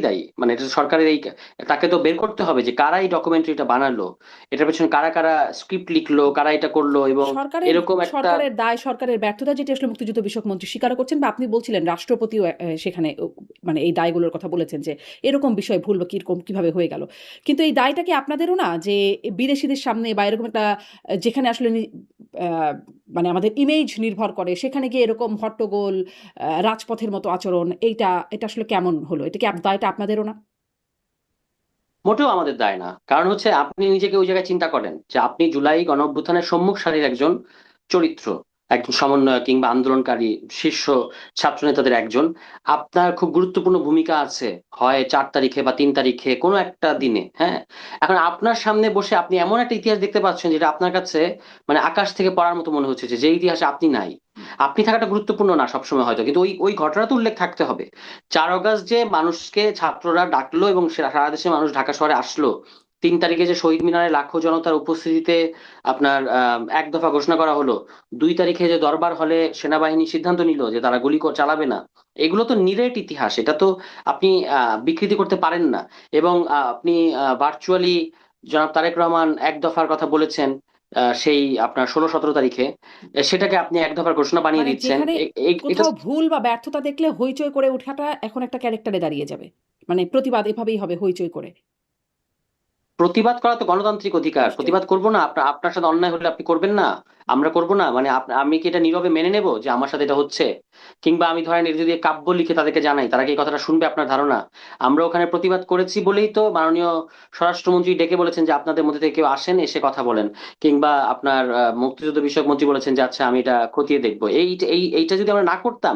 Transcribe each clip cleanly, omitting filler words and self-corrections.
দায়ী, মানে এটা সরকারের এই, তাকে তো বের করতে হবে যে কারা এই ডকুমেন্টারিটা বানালো, এটার পেছনে কারা কারা স্ক্রিপ্ট লিখলো, কারা এটা করলো, এবং সরকারের এরকম একটা। সরকারের দায়, সরকারের ব্যর্থতা, যেটি আসলে মুক্তিযুদ্ধ বিষয়ক মন্ত্রী স্বীকার করছেন, বা আপনি বলছিলেন রাষ্ট্রপতিও সেখানে মানে এই দায়গুলোর কথা বলেছেন যে এরকম বিষয় ভুল বা কিরকম কিভাবে হয়ে গেল। কিন্তু এই দায়টা কি আপনাদেরও না, যে বিদেশিদের সামনে বা এরকম একটা যেখানে আসলে আহ, মানে আমাদের ইমেজ নির্ভর করে, সেখানে গিয়ে এরকম হট্টগোল, রাজপথের মতো আচরণ, এটা আসলে কেমন হলো? এটা কি দায়টা আপনাদেরও না? মোটেও আমাদের দায় না, কারণ হচ্ছে আপনি নিজেকে ওই জায়গায় চিন্তা করেন যে আপনি জুলাই গণ অভ্যুত্থানের সম্মুখ সারির একজন চরিত্র, একজন সমন্বয়ক কিংবা আন্দোলনকারী শীর্ষ ছাত্র নেতাদের একজন। আপনার খুব গুরুত্বপূর্ণ ভূমিকা আছে, হয় 4 তারিখে বা 3 তারিখে কোনো একটা দিনে, হ্যাঁ। এখন আপনার সামনে বসে আপনি এমন একটা ইতিহাস দেখতে পাচ্ছেন যেটা আপনার কাছে মানে আকাশ থেকে পড়ার মতো মনে হচ্ছে, যে ইতিহাসে আপনি নাই। আপনি থাকাটা গুরুত্বপূর্ণ না সবসময় হয়তো, কিন্তু ওই ওই ঘটনা তো উল্লেখ থাকতে হবে। 4 আগস্ট যে মানুষকে ছাত্ররা ডাকলো এবং সারা দেশের মানুষ ঢাকা শহরে আসলো, 3 তারিখে যে শহীদ মিনারে লাখো জনতার উপস্থিতিতে আপনার এক দফা ঘোষণা করা হলো, 2 তারিখে যে দরবার হলে সেনাবাহিনী সিদ্ধান্ত নিল যে তারা গুলি চালাবে না, এগুলো তো নিরেট ইতিহাস, এটা তো আপনি বিকৃতি করতে পারেন না। এবং আপনি ভার্চুয়ালি জনাব তারেক রহমান এক দফার কথা বলেছেন, সেই আপনার 16-17 তারিখে, সেটাকে আপনি এক দফার ঘোষণা বানিয়ে মানে দিচ্ছেন। যেখানে এটা কোথাও ভুল বা ব্যর্থতা দেখলে হইচই করে ওঠাটা এখন একটা ক্যারেক্টারে দাঁড়িয়ে যাবে, মানে প্রতিবাদ এভাবেই হবে হইচই করে। প্রতিবাদ করা তো গণতান্ত্রিক অধিকার, নিশ্চয়ই। প্রতিবাদ করব না? আপনার আপনার সাথে অন্যায় হলে আপনি করবেন না, আমরা করব না? মানে আমি কি এটা নীরবে মেনে নেব যে আমার সাথে এটা হচ্ছে? কিংবা আমি ধরেন এটা যদি কাব্য লিখে তাদেরকে জানাই, তারা কি এই কথাটা শুনবে আপনার ধারণা? আমরা ওখানে প্রতিবাদ করেছি বলেই তো মাননীয় স্বরাষ্ট্রমন্ত্রী ডেকে বলেছেন যে আপনাদের মধ্যে থেকে কেউ আসেন, এসে কথা বলেন। কিংবা আপনার মুক্তিযুদ্ধ বিষয়ক মন্ত্রী বলেছেন যে আচ্ছা আমি এটা খতিয়ে দেখবো। এইটা যদি আমরা না করতাম,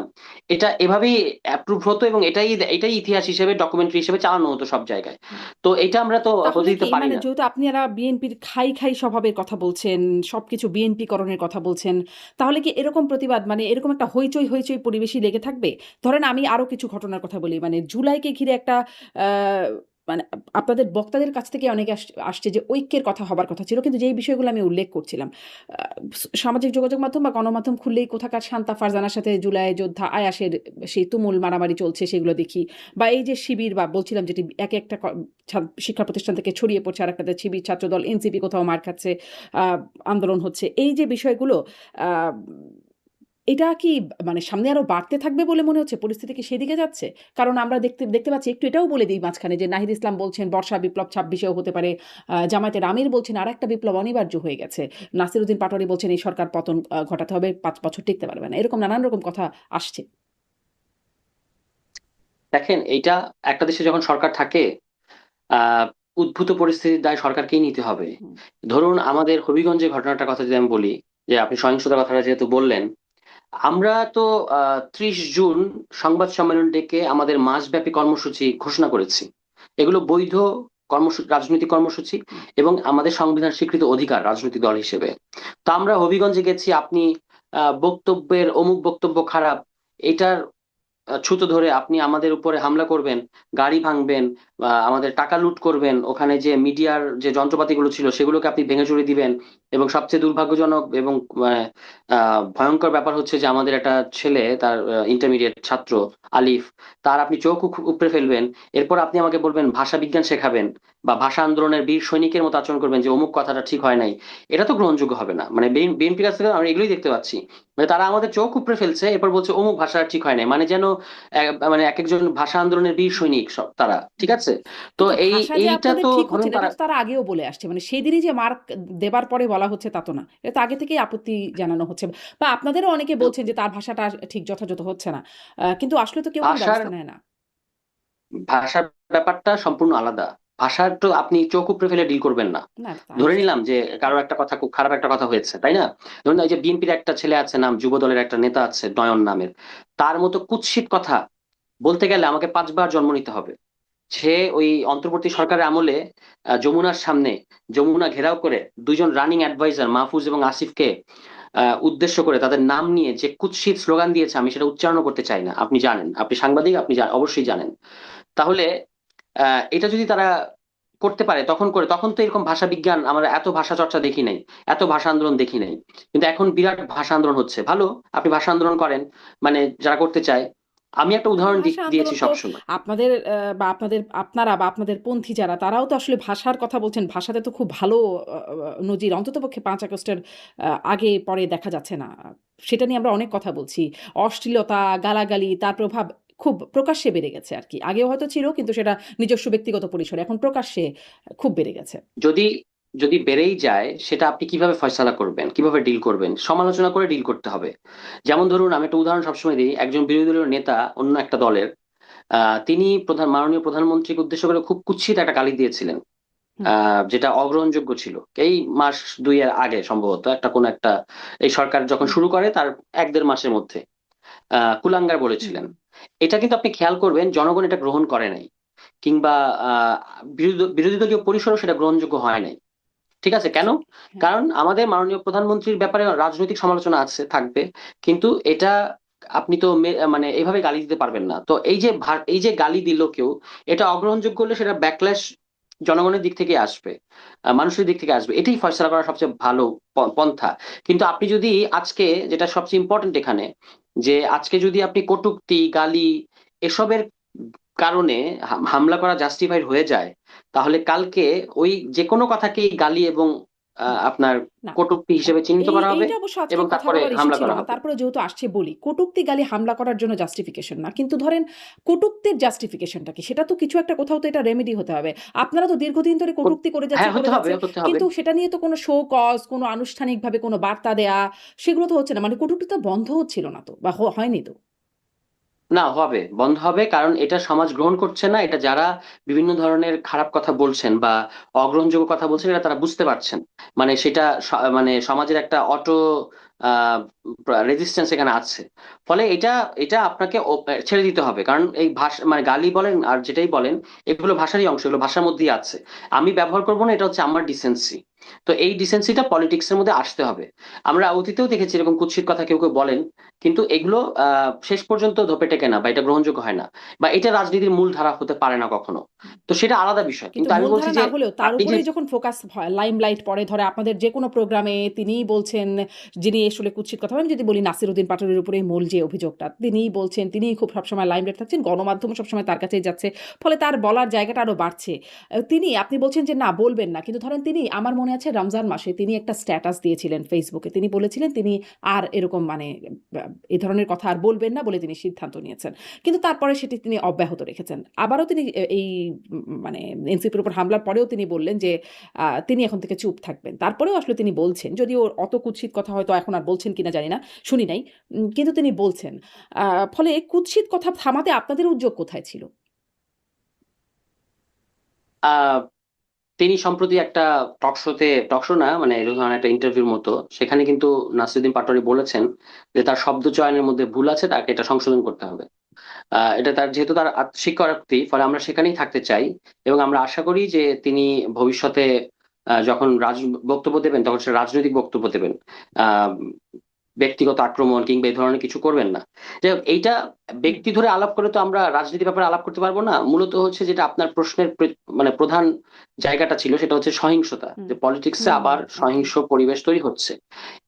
এটা এভাবেই অ্যাপ্রুভ হতো এবং এটাই এটাই ইতিহাস হিসেবে, ডকুমেন্টারি হিসেবে চালানো হতো সব জায়গায়। তো এটা আমরা তো হতে তাহলে দিতে কি, পারি মানে না। যেহেতু আপনারা বিএনপির খাই খাই স্বভাবের কথা বলছেন, সবকিছু বিএনপি করণের কথা বলছেন, তাহলে কি এরকম প্রতিবাদ, মানে এরকম একটা হইচই হইচই পরিবেশই লেগে থাকবে? ধরেন আমি আরো কিছু ঘটনার কথা বলি, মানে জুলাইকে ঘিরে একটা আহ, মানে আপনাদের বক্তাদের কাছ থেকে অনেকে আসছে যে ঐক্যের কথা হবার কথা ছিল, কিন্তু যেই বিষয়গুলো আমি উল্লেখ করছিলাম, সামাজিক যোগাযোগ মাধ্যম বা গণমাধ্যম খুললেই কোথাকার শান্তা ফারজানার সাথে জুলাই যোদ্ধা আয়াসের সেই তুমুল মারামারি চলছে, সেগুলো দেখি। বা এই যে শিবির, বা বলছিলাম যেটি এক একটা শিক্ষা প্রতিষ্ঠান থেকে ছড়িয়ে পড়ছে, আর একটা শিবির ছাত্রদল এনসিপি কোথাও মার খাচ্ছে, আহ, আন্দোলন হচ্ছে, এই যে বিষয়গুলো, আহ, এটা কি মানে সামনে আরো বাড়তে থাকবে বলে মনে হচ্ছে? পরিস্থিতি কি সেদিকে যাচ্ছে? কারণ আমরা দেখতে দেখতে পাচ্ছি, একটু এটাও বলে দিই মাঝখানে, যে নাহিদ ইসলাম বলছেন বর্ষা বিপ্লব 26-এও হতে পারে, জামায়াতের আমির বলছেন আর একটা বিপ্লব অনিবার্য হয়ে গেছে, নাসিরুদ্দিন পাটোয়ারি বলছেন এই সরকার পতন ঘটাতে হবে, 5 বছর টিকতে পারবে না, এরকম নানান রকম কথা আসছে। দেখেন, এইটা একটা দেশে যখন সরকার থাকে, আহ উদ্ভূত পরিস্থিতির দায় সরকারকেই নিতে হবে। হুম। ধরুন আমাদের হবিগঞ্জের ঘটনাটার কথা যদি আমি বলি, যে আপনি সহিংসতার কথাটা যেহেতু বললেন, আমরা তো 30 জুন সংবাদ সম্মেলন ডেকে আমাদের মাসব্যাপী কর্মসূচি ঘোষণা করেছি। এগুলো বৈধ কর্মসূচি, রাজনৈতিক কর্মসূচি, হুম। এবং আমাদের সংবিধান স্বীকৃত অধিকার রাজনৈতিক দল হিসেবে। তো আমরা হবিগঞ্জে গেছি, আপনি বক্তব্যের অমুক বক্তব্য খারাপ, এটার ছুতো ধরে আপনি আমাদের উপরে হামলা করবেন, গাড়ি ভাঙবেন, বা আমাদের টাকা লুট করবেন, ওখানে যে মিডিয়ার যে যন্ত্রপাতিগুলো ছিল সেগুলোকে আপনি ভেঙে চুরে দিবেন। এবং সবচেয়ে দুর্ভাগ্যজনক এবং মানে, ভয়ঙ্কর ব্যাপার হচ্ছে যে আমাদের একটা ছেলে, তার ইন্টারমিডিয়েট ছাত্র আলিফ, তার আপনি চোখ উপড়ে ফেলবেন। এরপর আপনি আমাকে বলবেন ভাষা বিজ্ঞান শেখাবেন, বা ভাষা আন্দোলনের বীর সৈনিকের মতো আচরণ করবেন যে অমুক কথাটা ঠিক হয় নাই। এটা তো গ্রহণযোগ্য হবে না। মানে বিএনপির কাছ থেকে আমরা এগুলোই দেখতে পাচ্ছি, মানে তারা আমাদের চোখ উপড়ে ফেলছে, এরপর বলছে অমুক ভাষা ঠিক হয় নাই, মানে যেন মানে এক একজন ভাষা আন্দোলনের বীর হুম। সৈনিক সব তারা, ঠিক হুম। আছে? তো কিন্তু ভাষা যে এইটা আপনাদের তো ঠিক হচ্ছে ধরুন না, তারা। এটা তো তারা আগেও বলে আসছে, মানে সেদিনই যে মার্ক দেবার পরে বলা হচ্ছে তা তো না, এটা তো আগে থেকেই আপত্তি জানানো হচ্ছে। বা আপনাদেরও অনেকে বলছেন যে তার ভাষাটা ঠিক যথাযথ হচ্ছে না, কিন্তু আসলে তো কেউ কোনো ভাষার ব্যবস্থা নেয় না। ভাষার ব্যাপারটা সম্পূর্ণ আলাদা। ভাষার তো আপনি চোখ উপড়ে ফেলে ডিল করবেন না। না, তা ধরে নিশ্চয়ই। নিলাম যে কারো একটা কথা, খুব খারাপ একটা কথা হয়েছে, তাই না? ধরুন এই যে বিএনপির একটা ছেলে আছে, নাম যুব দলের একটা নেতা আছে নয়ন নামের, তার মতো কুৎসিত কথা বলতে গেলে আমাকে 5 বার জন্ম নিতে হবে। সে ওই অন্তর্বর্তী সরকারের আমলে যমুনার সামনে, যমুনা ঘেরাও করে 2জন রানিং অ্যাডভাইজার মাহফুজ এবং আসিফকে উদ্দেশ্য করে তাদের নাম নিয়ে যে কুৎসিত স্লোগান দিয়েছে, আমি সেটা উচ্চারণ করতে চাই না। আপনি জানেন, আপনি সাংবাদিক, আপনি অবশ্যই জানেন। তাহলে এটা যদি তারা করতে পারে, তখন তো এরকম ভাষা বিজ্ঞান, আমরা এত ভাষা চর্চা দেখি নাই, এত ভাষা আন্দোলন দেখি নাই। কিন্তু এখন বিরাট ভাষা আন্দোলন হচ্ছে, ভালো, আপনি ভাষা আন্দোলন করেন, মানে যারা করতে চায়। আমি একটা উদাহরণ ভাষা দিয়েছি আন্দোলন তো সবসময়। আপনাদের বা আপনারা বা আপনাদের পন্থী যারা তারাও তো আসলে ভাষার কথা বলছেন। ভাষাতে তো খুব ভালো নজির অন্ততপক্ষে ৫ আগস্টের আগে পরে দেখা যাচ্ছে না। সেটা নিয়ে আমরা অনেক কথা বলছি। অশ্লীলতা, গালাগালি তার প্রভাব খুব প্রকাশ্যে বেড়ে গেছে আরকি। আগেও হয়তো ছিল কিন্তু সেটা নিজস্ব ব্যক্তিগত পরিসরে। এখন প্রকাশ্যে খুব বেড়ে গেছে। যদি যদি বেড়েই যায়, সেটা আপনি কিভাবে ফয়সালা করবেন, কিভাবে ডিল করবেন? সমালোচনা করে ডিল করতে হবে। যেমন ধরুন, আমি একটা উদাহরণ সবসময় দিই, একজন বিরোধী দলীয় নেতা অন্য একটা দলের, তিনি মাননীয় প্রধানমন্ত্রীকে উদ্দেশ্য করে খুব কুৎসিত একটা গালি দিয়েছিলেন, হুম, যেটা অগ্রহণযোগ্য ছিল। এই মাস দুইয়ের আগে সম্ভবত একটা কোন একটা, এই সরকার যখন হুম, শুরু করে তার ১-১.৫ মাসের মধ্যে কুলাঙ্গার হুম, বলেছিলেন। এটা কিন্তু আপনি খেয়াল করবেন, জনগণ এটা গ্রহণ করে নাই, কিংবা আহ বিরোধী দলীয় পরিসরও সেটা গ্রহণযোগ্য হয় নাই। ঠিক আছে, কেন? ঠিক। হ্যাঁ। কারণ আমাদের মাননীয় প্রধানমন্ত্রীর ব্যাপারে রাজনৈতিক সমালোচনা আছে, থাকবে, কিন্তু এটা আপনি তো মানে এইভাবে গালি দিতে পারবেন না। তো এই যে গালি দিল কেউ, এটা অগ্রহণযোগ্য হলে সেটা ব্যাকল্যাশ জনগণের দিক থেকে আসবে, মানুষের দিক থেকে আসবে। এটাই ফয়সালা করার সবচেয়ে ভালো পন্থা। কিন্তু আপনি যদি আজকে, যেটা সবচেয়ে ইম্পর্টেন্ট এখানে, যে আজকে যদি আপনি কটূক্তি, গালি এসবের কারণে হামলা করা জাস্টিফাইড হয়ে যায়, তাহলে কালকে ওই যে কোনো কথাকেই গালি এবং হুম। আপনার না, কটূক্তি হিসেবে চিহ্নিত করা হবে, এইটা অবশ্য আজকে এবং কথা তারপরে বলার ইস্যু হামলা ছিল করা না। হবে। তারপরে যেহেতু আসছে বলি, কটূক্তি গালি হামলা করার জন্য জাস্টিফিকেশন না। কিন্তু ধরেন কটূক্তির জাস্টিফিকেশনটা কি? সেটা তো কিছু একটা কোথাও তো এটা রেমেডি হতে হবে। আপনারা তো দীর্ঘদিন ধরে কটূক্তি করে হ্যাঁ, যাচ্ছেন, করে হতে হবে, যাচ্ছেন। হতে হবে। কিন্তু সেটা নিয়ে তো কোনো শো কজ, কোনো আনুষ্ঠানিকভাবে কোনো বার্তা দেয়া সেগুলো তো হচ্ছে না। মানে কটূক্তি তো বন্ধ হচ্ছিল না তো বা হয়নি তো। না, হবে, বন্ধ হবে, কারণ এটা সমাজ গ্রহণ করছে না। এটা যারা বিভিন্ন ধরনের খারাপ কথা বলছেন বা অগ্রহণযোগ্য কথা বলছেন, এটা তারা বুঝতে পারছেন। মানে সেটা মানে সমাজের একটা অটো রেজিস্ট্যান্স এখানে আছে। ফলে এটা এটা আপনাকে ছেড়ে দিতে হবে, কারণ এই ভাষা, মানে গালি বলেন আর যেটাই বলেন, এগুলো ভাষারই অংশ, এগুলো ভাষার মধ্যেই আছে। আমি ব্যবহার করবো না, এটা হচ্ছে আমার ডিসেন্সি। তো এই ডিসেন্সিটা পলিটিক্স এর মধ্যে আসতে হবে। আমরা অতীতেও দেখেছি এরকম কুৎসিত কথা কেউ কেউ বলেন, কিন্তু এগুলো শেষ পর্যন্ত ধোপে টেকে না, বা এটা গ্রহণযোগ্য হয় না, বা এটা রাজনীতির মূল ধারা হতে পারে না কখনো। তো সেটা আলাদা বিষয়, কিন্তু কিন্তু আমি বলছি মূলধারা যে না হলেও তার আপনি যে উপরেই যখন ফোকাস হয়, লাইমলাইট পড়ে, ধরে আপনাদের যেকোনো প্রোগ্রামে তিনিই বলছেন, যিনি আসলে কুৎসিত কথা, আমি যদি বলি নাসিরউদ্দিন পাটোয়ারির উপরেই মূল যে অভিযোগটা, তিনিই বলছেন, তিনিই খুব সবসময় লাইমলাইট থাকছেন, গণমাধ্যম সবসময় তার কাছেই যাচ্ছে। ফলে তার বলার জায়গাটা আরো বাড়ছে। আপনি বলছেন যে না বলবেন না। কিন্তু ধরেন তিনি, আমার মনে আছে রমজান মাসে তিনি একটা স্ট্যাটাস দিয়েছিলেন ফেসবুকে। তিনি বলেছিলেন তিনি আর এরকম মানে এই ধরনের কথা আর বলবেন না বলে তিনি সিদ্ধান্ত নিয়েছেন। কিন্তু তারপরে সেটি তিনি অব্যাহত রেখেছেন। আবারও তিনি এই মানে এনসিপির উপর হামলার পরেও তিনি বললেন যে তিনি এখন থেকে চুপ থাকবেন। তারপরেও আসলে তিনি বলছেন, যদিও অত কুৎসিত কথা হয়তো এখন আর বলছেন কিনা জানি না, শুনি নাই। কিন্তু তিনি বলছেন। আ ফলে কুৎসিত কথা থামাতে আপনাদের উদ্যোগ কোথায় ছিল? আহ তিনি সম্প্রতি একটা টক শো না, মানে এরকম ধরনের একটা ইন্টারভিউর মতো, সেখানে কিন্তু নাসিরুদ্দিন পাটোয়ারি বলেছেন যে তার শব্দ চয়নের মধ্যে ভুল আছে, তাকে এটা সংশোধন করতে হবে। এটা তার, যেহেতু তার স্বীকারোক্তি, ফলে আমরা সেখানেই থাকতে চাই। এবং আমরা আশা করি যে তিনি ভবিষ্যতে যখন বক্তব্য দেবেন, তখন সে রাজনৈতিক বক্তব্য দেবেন, আহ ব্যক্তিগত আক্রমণ কিংবা এই ধরনের কিছু করবেন না। যাই হোক, এইটা হুম, ব্যক্তি ধরে আলাপ করে তো আমরা রাজনীতি ব্যাপারে আলাপ করতে পারবো না। মূলত হচ্ছে যেটা আপনার প্রশ্নের মানে প্রধান জায়গাটা ছিল, সেটা হচ্ছে সহিংসতা, হুম, যে পলিটিক্সে হুম, আবার একদম। সহিংস পরিবেশ তৈরি হচ্ছে।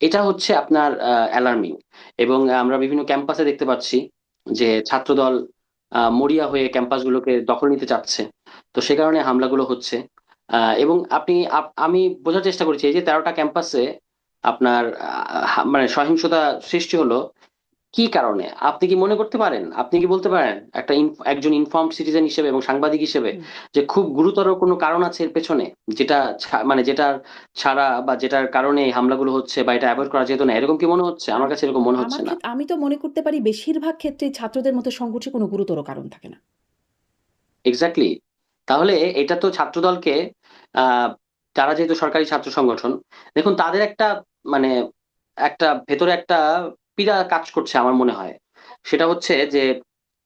এটা হচ্ছে আপনার অ্যালার্মিং। এবং আমরা বিভিন্ন ক্যাম্পাসে দেখতে পাচ্ছি যে ছাত্রদল মরিয়া হয়ে ক্যাম্পাসগুলোকে দখল নিতে চাচ্ছে। তো সে কারণে হামলাগুলো হচ্ছে। এবং আমি বোঝার চেষ্টা করছি, এই যে 13টা ক্যাম্পাসে আপনার মানে সহিংসতা সৃষ্টি হলো, কি কারণে? আপনি কি মনে করতে পারেন, আপনি কি বলতে পারেন একটা একজন ইনফর্মড সিটিজেন হিসেবে এবং সাংবাদিক হিসেবে, হুম। যে খুব গুরুতর কোনো কারণ আছে এর পেছনে, যেটা মানে যেটার ছাড়া বা যেটার কারণে এই হামলাগুলো হচ্ছে, বা এটা অ্যাভয়েড করা যেত না, এরকম কি মনে হচ্ছে? আমার কাছে এরকম মনে হচ্ছে না। আমি তো মনে করতে পারি বেশিরভাগ ক্ষেত্রেই ছাত্রদের মধ্যে সংঘর্ষের কোনো গুরুতর কারণ থাকে না। এক্স্যাক্টলি। তাহলে এটা তো ছাত্রদলকে, আহ তারা যেহেতু সরকারি ছাত্র সংগঠন, দেখুন তাদের একটা, মানে একটা ভেতরে একটা পীড়া কাজ করছে আমার মনে হয়। সেটা হচ্ছে যে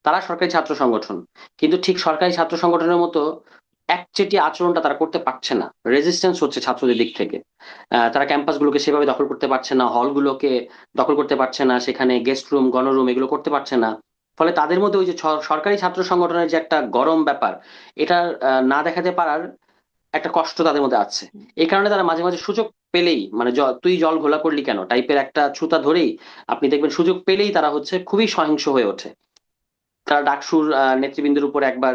তারা সরকারি ছাত্র সংগঠন, কিন্তু ঠিক সরকারি ছাত্র সংগঠনের মতো একচেটিয়া আচরণটা তারা করতে পারছে না। রেজিস্ট্যান্স হচ্ছে ছাত্রদের দিক থেকে। তারা ক্যাম্পাসগুলোকে সেভাবে দখল করতে পারছে না, হলগুলোকে দখল করতে পারছে না, সেখানে গেস্ট রুম, গণরুম এগুলো করতে পারছে না। ফলে তাদের মধ্যে ওই যে সরকারি ছাত্র সংগঠনের যে একটা গরম ব্যাপার, এটা না দেখাতে পারার একটা কষ্ট তাদের মধ্যে আছে। এই কারণে তারা মাঝে মাঝে সুযোগ পেলেই, মানে তুই জল ঘোলা করলি কেন টাইপের একটা ছুতা ধরেই, আপনি দেখবেন সুযোগ পেলেই তারা হচ্ছে খুবই সহিংস হয়ে ওঠে। তারা ডাকসুর নেতৃবৃন্দের উপর একবার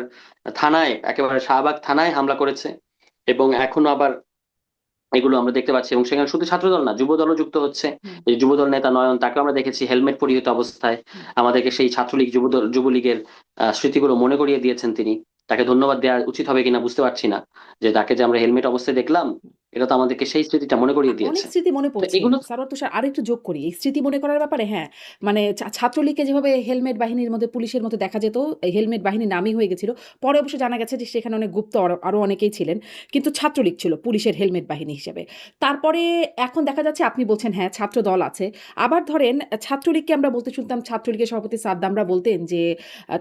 থানায়, একেবারে শাহবাগ থানায় হামলা করেছে, এবং এখনো আবার এগুলো আমরা দেখতে পাচ্ছি। এবং সেখানে শুধু ছাত্রদল না, যুবদলও যুক্ত হচ্ছে। হুম, এই যুবদল নেতা নয়ন, তাকে আমরা দেখেছি হেলমেট পরিহিত অবস্থায় হুম। আমাদেরকে সেই ছাত্রলীগ যুবলীগের স্মৃতিগুলো মনে করিয়ে দিয়েছেন তিনি। তাকে ধন্যবাদ দেওয়া উচিত হবে কিনা বুঝতে পারছি না, যে তাকে যে আমরা হেলমেট অবস্থায় দেখলাম, এটা তো আমাদেরকে সেই স্মৃতিটা মনে করিয়ে অনেক দিয়েছে। স্মৃতি মনে তো পড়ছে। এগুলো সারোয়ার তুষার আরেকটু যোগ করি। এই স্মৃতি মনে করার ব্যাপারে হ্যাঁ, মানে ছাত্রলীগকে যেভাবে হেলমেট বাহিনীর মধ্যে পুলিশের মধ্যে দেখা যেত, এই হেলমেট বাহিনী নামই হয়ে গেছিল। পরে অবশ্য জানা গেছে যে সেখানে অনেক গুপ্ত আরো অনেকেই ছিলেন। কিন্তু ছাত্রলীগ ছিল পুলিশের হেলমেট বাহিনী হিসেবে। তারপরে এখন দেখা যাচ্ছে আপনি বলছেন হ্যাঁ, ছাত্রদল আছে। আবার ধরেন ছাত্রলীগকে আমরা বলতে শুনতাম, ছাত্রলীগের সভাপতি সাদ্দামরা বলতেন যে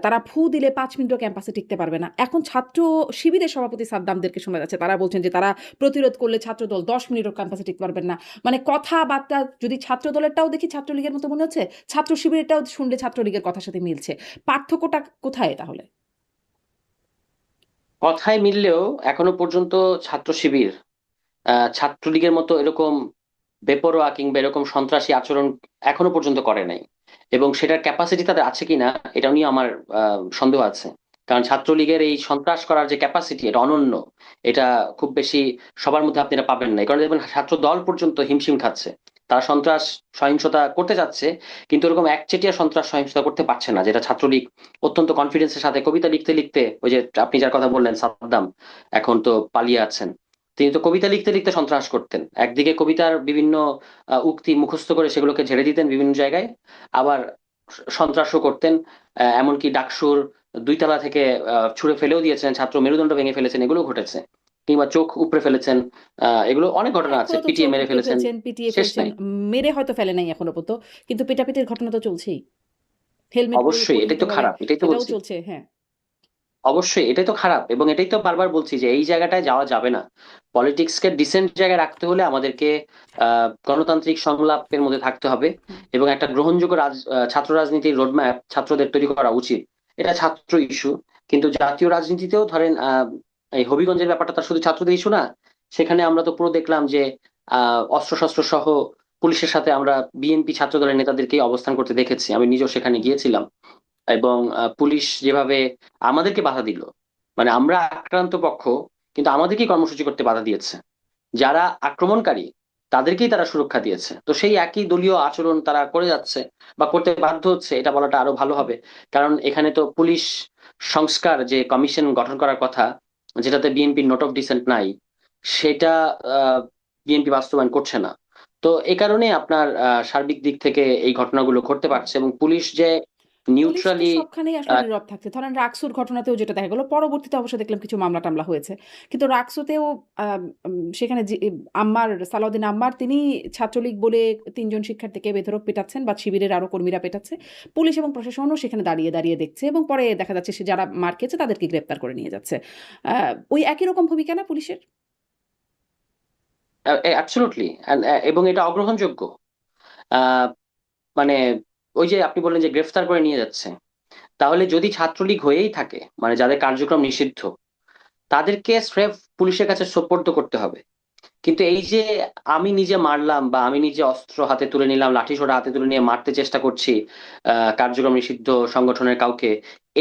তারা ফু দিলে ৫ মিনিটও ক্যাম্পাসে টিকতে পারবে না। এখন ছাত্র শিবিরের সভাপতি সাদ্দামদেরকে শোনা যাচ্ছে তারা বলছেন যে তারা প্রতিরোধ করলে ছাত্রদল ১০ মিনিটও ক্যাম্পাসে টিকতে পারবেন না। মানে কথাবার্তা যদি ছাত্রদলেরটাও দেখি ছাত্রলীগের মতো মনে হচ্ছে, ছাত্র শিবিরেরটাও শুনলে ছাত্রলীগের কথার সাথে মিলছে। পার্থক্যটা কোথায় তাহলে? কথায় মিললেও এখনো পর্যন্ত ছাত্র শিবির ছাত্রলীগের মতো এরকম বেপরোয়া কিংবা এরকম সন্ত্রাসী আচরণ এখনো পর্যন্ত করে নাই। এবং সেটার ক্যাপাসিটি তাদের আছে কিনা, এটা নিয়ে আমার সন্দেহ আছে। কারণ ছাত্রলীগের এই সন্ত্রাস করার যে ক্যাপাসিটি, এটা অনন্য। এটা খুব বেশি সবার মধ্যে আপনি এটা পাবেন না। এই কারণে দেখবেন ছাত্র দল পর্যন্ত হিমশিম খাচ্ছে। তারা সন্ত্রাস সহিংসতা করতে যাচ্ছে, কিন্তু এরকম একচেটিয়া সন্ত্রাস সহিংসতা করতে পারছে না, যেটা ছাত্রলীগ অত্যন্ত কনফিডেন্সের সাথে কবিতা লিখতে লিখতে, ওই যে আপনি যার কথা বললেন সাদ্দাম, এখন তো পালিয়ে আছেন, তিনি তো কবিতা লিখতে লিখতে সন্ত্রাস করতেন। একদিকে কবিতার বিভিন্ন উক্তি মুখস্থ করে সেগুলোকে ঝেড়ে দিতেন বিভিন্ন জায়গায়, আবার সন্ত্রাসও করতেন। এমনকি ডাকসুর ২ তলা থেকে ছুঁড়ে ফেলেও দিয়েছেন, ছাত্র মেরুদণ্ড ভেঙে ফেলেছেন, এগুলো ঘটেছে। কিংবা চোখ উপড়ে ফেলেছেন, এগুলো অনেক ঘটনা আছে, এখনো তো পিটিয়ে চোখ মেরে উপড়ে ফেলেছেন। ফেলছেন, পিটিয়ে শেষ ফেলছেন। নাই। মেরে হয়তো ফেলে নাই এখনো পর্যন্ত। কিন্তু পেটাপিটির ঘটনা তো চলছেই। হেলমেট অবশ্যই এটাই তো পরিহিতভাবে খারাপ, এটাই তো সেটাও বলছি। চলছে, হ্যাঁ। অবশ্যই এটাই তো খারাপ, এবং এটাই তো বারবার বলছি যে এই জায়গাটায় যাওয়া যাবে না। পলিটিক্সকে ডিসেন্ট জায়গায় রাখতে হলে আমাদেরকে গণতান্ত্রিক সংলাপের মধ্যে থাকতে হবে, হুম। এবং একটা গ্রহণযোগ্য ছাত্র রাজনীতির রোডম্যাপ ছাত্রদের তৈরি করা উচিত। এটা ছাত্র ইস্যু, কিন্তু জাতীয় রাজনীতিতেও ধরেন এই হবিগঞ্জের ব্যাপারটা তার শুধু ছাত্রদের ইস্যু না। সেখানে আমরা তো পুরো দেখলাম যে অস্ত্রশস্ত্র সহ পুলিশের সাথে আমরা বিএনপি ছাত্র দলের নেতাদেরকেই অবস্থান করতে দেখেছি, আমি নিজেও সেখানে হুম। গিয়েছিলাম। এবং পুলিশ যেভাবে আমাদেরকে বাধা দিল, মানে আমরা আক্রান্ত পক্ষ, কিন্তু আমাদেরকেই কর্মসূচি করতে বাধা দিয়েছে। যারা আক্রমণকারী তাদেরকেই তারা সুরক্ষা দিয়েছে। তো সেই একই দলীয় আচরণ তারা করে যাচ্ছে বা করতে বাধ্য হচ্ছে, এটা বলাটা আরো ভালো হবে। কারণ এখানে তো পুলিশ সংস্কার যে কমিশন গঠন করার কথা, যেটাতে বিএনপি নোট অফ ডিসেন্ট নাই, সেটা বিএনপি বাস্তবায়ন করছে না। তো এই কারণে আপনার সার্বিক দিক থেকে এই ঘটনাগুলো ঘটতে হুম। পারছে, এবং পুলিশ যে পুলিশ তো নিউট্রালি সবখানেই আসলে নীরব থাকছে। ধরেন রাকসুর ঘটনাতেও যেটা দেখা গেল, পরবর্তীতে অবশ্য দেখলাম কিছু মামলা-টামলা হয়েছে। কিন্তু রাকসুতেও আম উম সেখানে যে আম্মার, সালাউদ্দিন আম্মার তিনি ছাত্রলীগ বলে ৩ জন শিক্ষার্থীকে বেধড়ক পেটাচ্ছেন বা শিবিরের আরো কর্মীরা পেটাচ্ছে। পুলিশ এবং প্রশাসনও সেখানে দাঁড়িয়ে দেখছে এবং পরে দেখা যাচ্ছে সে যারা মার খেয়েছে তাদেরকে গ্রেপ্তার করে নিয়ে যাচ্ছে। আ ওই একই রকম ভূমিকা না পুলিশের? অ্যাবসলিউটলি, এবং এটা অগ্রহণযোগ্য। আহ, মানে ওই যে আপনি বললেন যে গ্রেফতার করে নিয়ে যাচ্ছে, তাহলে যদি ছাত্রলীগ হয়েই থাকে, মানে যাদের কার্যক্রম নিষিদ্ধ, তাদেরকে স্রেফ পুলিশের কাছে সোপর্দ করতে হবে। কিন্তু এই যে আমি নিজে মারলাম বা আমি নিজে অস্ত্র হাতে তুলে নিলাম, লাঠিসোঁটা হাতে তুলে নিয়ে মারতে চেষ্টা করছি কার্যক্রম নিষিদ্ধ সংগঠনের কাউকে,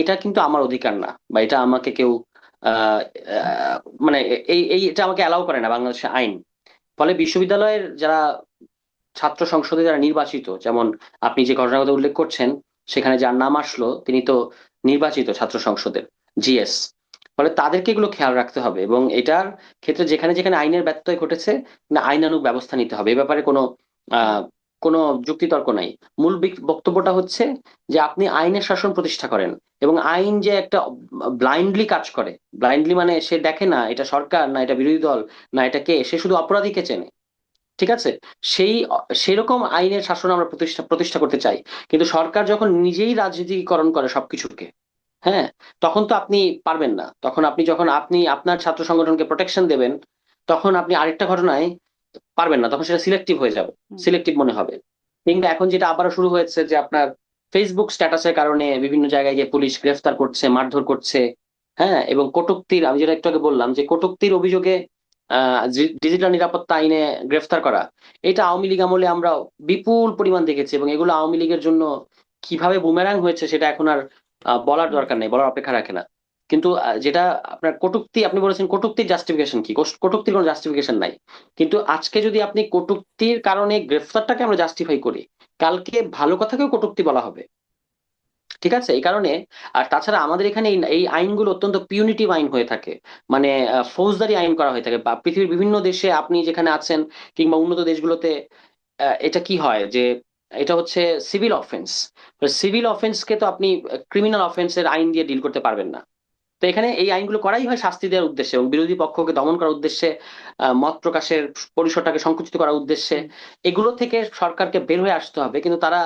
এটা কিন্তু আমার অধিকার না, বা এটা আমাকে কেউ আহ আহ, মানে এটা আমাকে অ্যালাউ করে না বাংলাদেশের আইন। ফলে বিশ্ববিদ্যালয়ের যারা ছাত্র সংসদে যারা নির্বাচিত, যেমন আপনি যে ঘটনার কথা উল্লেখ করছেন, সেখানে যার নাম আসলো তিনি তো নির্বাচিত ছাত্র সংসদের জিএস। ফলে তাদেরকে এগুলো খেয়াল রাখতে হবে, এবং এটার ক্ষেত্রে যেখানে যেখানে আইনের ব্যত্যয় ঘটেছে না, আইনানুগ ব্যবস্থা নিতে হবে। এ ব্যাপারে হুম। আহ কোনো যুক্তিতর্ক নাই। মূল বক্তব্যটা হচ্ছে যে আপনি আইনের শাসন প্রতিষ্ঠা করেন, এবং আইন যে একটা ব্লাইন্ডলি কাজ করে, ব্লাইন্ডলি মানে সে দেখে না এটা সরকার না এটা বিরোধী দল না এটা কে, সে শুধু অপরাধীকে চেনে, ঠিক আছে, সেরকম আইনের শাসন আমরা প্রতিষ্ঠা প্রতিষ্ঠা করতে চাই। কিন্তু সরকার যখন নিজেই রাজনীতিকরণ করে সবকিছুকে, হ্যাঁ, তখন তো আপনি পারবেন না। তখন আপনি যখন আপনি আপনার ছাত্র সংগঠনকে প্রোটেকশন দেবেন, তখন আপনি আরেকটা ঘটনায় পারবেন না, তখন সেটা সিলেক্টিভ হয়ে যাবে, হুম। সিলেক্টিভ মনে হবে। কিংবা এখন যেটা আবারও শুরু হয়েছে যে আপনার ফেসবুক স্ট্যাটাসের কারণে বিভিন্ন জায়গায় গিয়ে পুলিশ গ্রেফতার করছে, মারধর করছে। হ্যাঁ, এবং কটূক্তির, আমি যেটা একটু আগে বললাম যে কটূক্তির অভিযোগে ডিজিটাল নিরাপত্তা আইনে গ্রেফতার করা, এটা আওয়ামী লীগ আমলে আমরা বিপুল পরিমাণ দেখেছি, এবং এগুলো আওয়ামী লীগের জন্য কিভাবে বুমেরাং হয়েছে সেটা এখন আর বলার হুম। দরকার নেই, বলার অপেক্ষা রাখে না। কিন্তু যেটা আপনার কটূক্তি, আপনি বলেছেন কটূক্তির জাস্টিফিকেশন কি? কটূক্তির কোনো জাস্টিফিকেশন নাই। কিন্তু আজকে যদি আপনি কটূক্তির কারণে গ্রেফতারটাকে আমরা জাস্টিফাই করি, কালকে ভালো কথাকেও কটূক্তি বলা হবে। ঠিক আছে, এই কারণে। আর তাছাড়া আমাদের এখানে এই আইনগুলো অত্যন্ত পিউনিটিভ আইন হয়ে থাকে, মানে ফৌজদারি আইন করা হয়ে থাকে। বা পৃথিবীর বিভিন্ন দেশে আপনি যেখানে আছেন কিংবা উন্নত দেশগুলোতে এটা কি হয় যে এটা হচ্ছে সিভিল অফেন্স। সিভিল অফেন্সকে তো আপনি ক্রিমিনাল অফেন্সের আইন দিয়ে ডিল করতে পারবেন না। তো এখানে এই আইনগুলো করাই হয় শাস্তি দেওয়ার উদ্দেশ্যে এবং বিরোধী পক্ষকে দমন করার উদ্দেশ্যে, মত প্রকাশের পরিসরটাকে সংকুচিত করার উদ্দেশ্যে। হুম। এগুলো থেকে সরকারকে বের হয়ে আসতে হবে, কিন্তু তারা,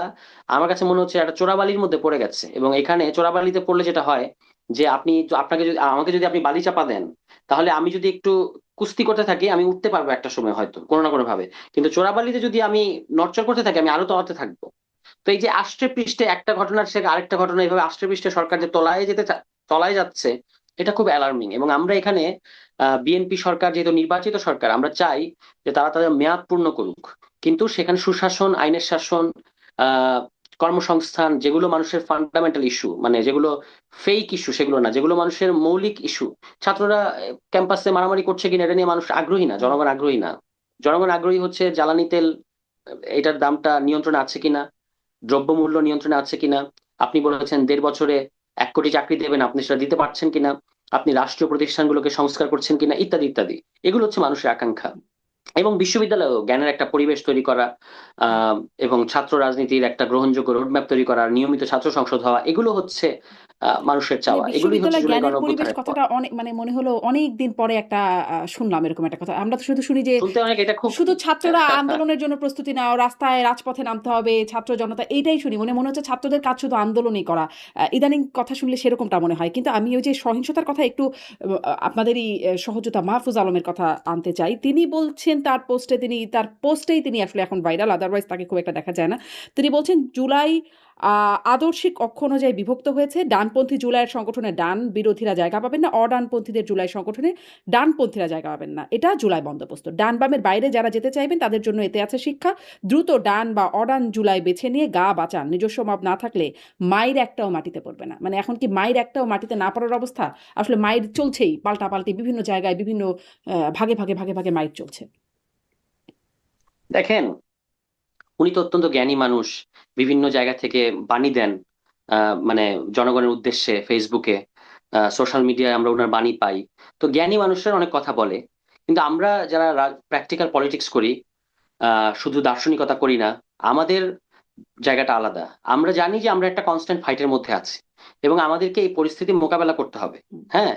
আমার কাছে মনে হচ্ছে একটা চোরাবালির মধ্যে পড়ে গেছে। এবং এখানে চোরাবালিতে পড়লে যেটা হয় যে আপনাকে যদি, আমাকে যদি আপনি বালি চাপা দেন, তাহলে আমি যদি একটু কুস্তি করতে থাকি আমি উঠতে পারবো একটা সময় হয়তো কোনো না কোনো ভাবে। কিন্তু চোরাবালিতে যদি আমি নড়চড় করতে থাকি আমি আরো তলাতে থাকবো। তো এই যে আষ্টে পৃষ্ঠে একটা ঘটনার থেকে আরেকটা ঘটনা এইভাবে আষ্টে পৃষ্ঠে সরকার যে তলায় যাচ্ছে, এটা খুব অ্যালার্মিং। এবং আমরা এখানে বিএনপি সরকার যেহেতু নির্বাচিত সরকার, আমরা চাই যে তারা তাদের মেয়াদ পূর্ণ করুক। কিন্তু সেখানে সুশাসন, আইনের শাসন, আহ কর্মসংস্থান, যেগুলো মানুষের ফান্ডামেন্টাল ইস্যু, মানে যেগুলো ফেক ইস্যু সেগুলো না, যেগুলো মানুষের মৌলিক ইস্যু। ছাত্ররা ক্যাম্পাসে মারামারি করছে কিনা এটা নিয়ে মানুষ আগ্রহী না, হুম। জনগণ আগ্রহী না। জনগণ আগ্রহী হচ্ছে জ্বালানি তেল, এটার দামটা নিয়ন্ত্রণে আছে কিনা, দ্রব্যমূল্য নিয়ন্ত্রণে আছে কিনা। আপনি বলেছেন 1.5 বছরে 1 কোটি চাকরি দেবেন, আপনি সেটা দিতে পারছেন কিনা, আপনি রাষ্ট্রীয় প্রতিষ্ঠানগুলোকে সংস্কার করছেন কিনা, ইত্যাদি ইত্যাদি। এগুলো হচ্ছে মানুষের আকাঙ্ক্ষা। এবং বিশ্ববিদ্যালয়েও জ্ঞানের একটা পরিবেশ তৈরি করা, আহ এবং ছাত্র রাজনীতির একটা গ্রহণযোগ্য রোডম্যাপ তৈরি করা, নিয়মিত ছাত্র সংসদ হওয়া, এগুলো হচ্ছে মানুষের মানে চাওয়া। এগুলোই হচ্ছে বিশ্ববিদ্যালয় জুলাই জ্ঞানের পরিবেশ গণঅভ্যুত্থানের পর। কথাটা অনেক মানে মনে হলো অনেক দিন পরে একটা শুনলাম এরকম একটা কথা। আমরা তো শুধু শুনি যে শুনতে অনেক, এটা খুব শুধু ছাত্ররা আন্দোলনের জন্য প্রস্তুতি নাও, রাস্তায় রাজপথে নামতে হবে, ছাত্র জনতা এইটাই শুনি। মনে হচ্ছে ছাত্রদের কাজ শুধু আন্দোলনই করা। ইদানিং কথা শুনলে সেরকমটা মনে হয়। কিন্তু আমি ওই যে সহিংসতার কথা একটু আপনাদেরই সহযোদ্ধা মাহফুজ আলমের কথা আনতে চাই। তিনি বলছেন তার পোস্টেই তিনি আসলে এখন ভাইরাল, আদারওয়াইজ তাকে খুব একটা দেখা যায় না। তিনি বলছেন জুলাই আদর্শিক অক্ষ অনুযায়ী বিভক্ত হয়েছে। ডানপন্থী জুলাইয়ের সংগঠনে ডান বিরোধীরা জায়গা পাবেন না, অডানপন্থীদের জুলাই সংগঠনে ডানপন্থীরা জায়গা পাবেন না। এটা জুলাই বন্দোবস্ত। ডান বামের বাইরে যারা যেতে চাইবেন তাদের জন্য এতে আছে শিক্ষা। দ্রুত ডান বা অডান জুলাই বেছে নিয়ে গা বাঁচান। নিজস্ব মত না থাকলে মায়ের একটাও মাটিতে পড়বে না। মানে এখন কি মায়ের একটাও মাটিতে না পড়ার অবস্থা? আসলে মায়ের চলছেই পাল্টাপাল্টি, বিভিন্ন জায়গায় বিভিন্ন ভাগে ভাগে মায়ের চলছে। দেখেন, উনি তো অত্যন্ত জ্ঞানী মানুষ, বিভিন্ন জায়গা থেকে বাণী দেন, মানে জনগণের উদ্দেশ্যে ফেসবুকে, সোশ্যাল মিডিয়ায় আমরা ওনার বাণী পাই। তো জ্ঞানী মানুষের অনেক কথা বলে। কিন্তু আমরা যারা প্র্যাকটিক্যাল পলিটিক্স করি, শুধু দার্শনিকতা করি না, আমাদের জায়গাটা আলাদা। আমরা জানি যে আমরা একটা কনস্ট্যান্ট ফাইটের মধ্যে আছি এবং আমাদেরকে এই পরিস্থিতি মোকাবেলা করতে হবে। হ্যাঁ,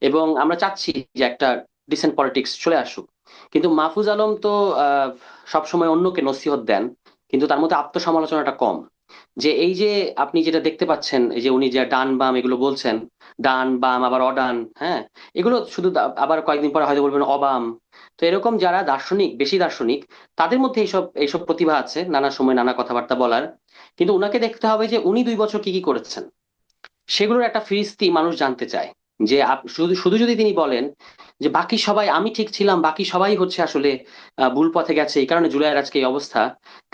এবং আমরা চাচ্ছি যে একটা ডিসেন্ট পলিটিক্স চলে আসুক। কিন্তু মাহফুজ আলম তো সবসময় অন্যকে নসিহত দেন, কিন্তু তার মধ্যে আত্মসমালোচনাটা কম। যে এই যে আপনি যেটা দেখতে পাচ্ছেন, এই যে উনি যে ডান বাম এগুলো বলছেন, ডান বাম আবার অডান, হ্যাঁ, এগুলো শুধু আবার কয়েকদিন পরে হয়তো বলবেন অবাম। তো এরকম যারা দার্শনিক, বেশি দার্শনিক, তাদের মধ্যে এইসব এইসব প্রতিভা আছে, নানা সময় নানা কথাবার্তা বলার। কিন্তু উনাকে দেখতে হবে যে উনি 2 বছর কি কি করেছেন, সেগুলোর একটা ফিরিস্তি মানুষ জানতে চায়। যে শুধু শুধু যদি তিনি বলেন যে বাকি সবাই, আমি ঠিক ছিলাম, বাকি সবাই হচ্ছে আসলে ভুল পথে গেছে, এই কারণে জুলাইয়ের আজকে এই অবস্থা,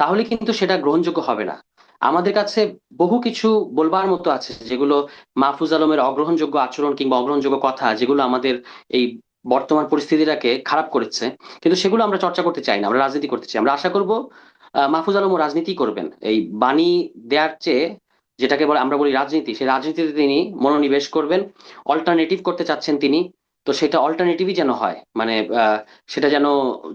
তাহলে কিন্তু সেটা গ্রহণযোগ্য হবে না। আমাদের কাছে বহু কিছু বলবার মতো আছে, যেগুলো মাহফুজ আলমের অগ্রহণযোগ্য আচরণ কিংবা অগ্রহণযোগ্য কথা, যেগুলো আমাদের এই বর্তমান পরিস্থিতিটাকে খারাপ করেছে, কিন্তু সেগুলো আমরা চর্চা করতে চাই না, আমরা রাজনীতি করতে চাই। আমরা আশা করব মাহফুজ আলমও রাজনীতি করবেন, এই বাণী দেওয়ার চেয়ে, যেটাকে বলে আমরা বলি রাজনীতি, সেই রাজনীতিতে তিনি মনোনিবেশ করবেন। অল্টারনেটিভ করতে চাচ্ছেন তিনি। তো সেটা অল্টারনেটিভই যেন হয়, মানে সেটা যেন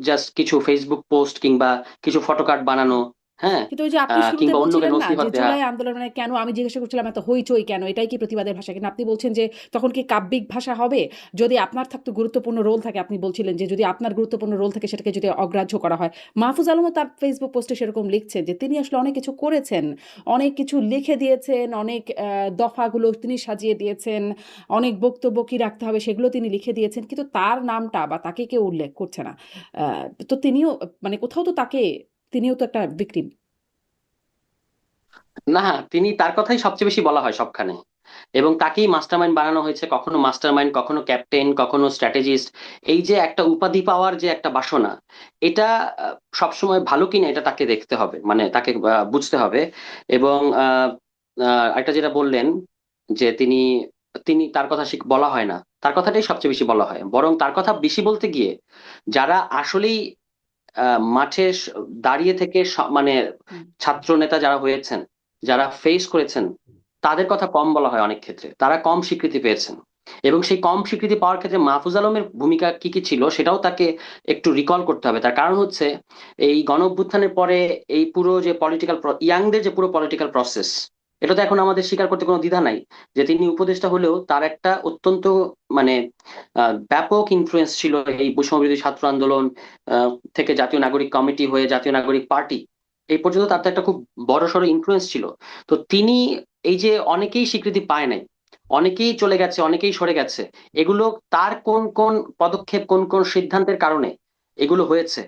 জাস্ট কিছু ফেসবুক পোস্ট কিংবা কিছু ফটোকার্ড বানানো, হ্যাঁ, কিন্তু ওই যে আপনি শুরুতে কিংবা অন্যকে বলছিলেন না যে নসিহত দেয়া। জুলাই আন্দোলন মানে কেন, আমি জিজ্ঞাসা করছিলাম এত হইচই কেন, এটাই কি প্রতিবাদের ভাষা কিনা? আপনি বলছেন যে তখন কি কাব্যিক ভাষা হবে? যদি আপনার থাকতো গুরুত্বপূর্ণ রোল থাকে, আপনি বলছিলেন যে যদি আপনার গুরুত্বপূর্ণ রোল থাকে সেটাকে যদি অগ্রাহ্য করা হয়। মাহফুজ আলমও তার ফেসবুক পোস্টে সেরকম লিখছেন যে তিনি আসলে অনেক কিছু করেছেন, অনেক কিছু লিখে দিয়েছেন, অনেক দফাগুলো তিনি সাজিয়ে দিয়েছেন, অনেক বক্তব্য কি রাখতে হবে সেগুলো তিনি লিখে দিয়েছেন, কিন্তু তার নামটা বা তাকে কেউ উল্লেখ করছে না। তো তিনিও মানে কোথাও তো তাকে, তিনিও তো একটা ভিকটিম। না, তিনি, তার কথাই সবচেয়ে বেশি বলা হয় সবখানে। এবং তাকেই মাস্টারমাইন্ড বানানো হয়েছে, কখনো মাস্টারমাইন্ড, কখনো ক্যাপ্টেন, কখনো স্ট্র্যাটেজিস্ট। এই যে একটা উপাধি পাওয়ার যে একটা বাসনা, এটা সবসময় ভালো কিনা এটা তাকে দেখতে হবে, মানে তাকে বুঝতে হবে। এবং একটা যেটা বললেন যে তিনি তিনি তার কথা বলা হয় না, তার কথাটাই সবচেয়ে বেশি বলা হয়, বরং তার কথা বেশি বলতে গিয়ে যারা আসলেই মাঠে দাঁড়িয়ে থেকে মানে হুম। ছাত্র নেতা যারা হয়েছেন, যারা ফেস করেছেন, তাদের কথা কম বলা হয় অনেক ক্ষেত্রে, তারা কম স্বীকৃতি পেয়েছেন। এবং সেই কম স্বীকৃতি পাওয়ার ক্ষেত্রে মাহফুজ আলমের ভূমিকা কি কি ছিল সেটাও তাকে একটু রিকল করতে হবে। তার কারণ হচ্ছে এই গণ অভ্যুত্থানের পরে এই পুরো যে পলিটিক্যাল ইয়াংদের যে পুরো পলিটিক্যাল প্রসেস, এটা তো এখন আমাদের স্বীকার করতে কোনো দ্বিধা নাই যে তিনি উপদেষ্টা হলেও তার একটা অত্যন্ত মানে ব্যাপক ইনফ্লুয়েন্স ছিল এই বৈষম্যবিরোধী ছাত্র আন্দোলন আহ, থেকে জাতীয় নাগরিক কমিটি হয়ে জাতীয় নাগরিক পার্টি এই পর্যন্ত তার তো একটা খুব বড়সড় ইনফ্লুয়েন্স ছিল। তো তিনি এই যে অনেকেই স্বীকৃতি পায় নাই, অনেকেই চলে গেছে, অনেকেই সরে গেছে, এগুলো তার কোন কোন পদক্ষেপ, কোন কোন সিদ্ধান্তের কারণে এগুলো হয়েছে,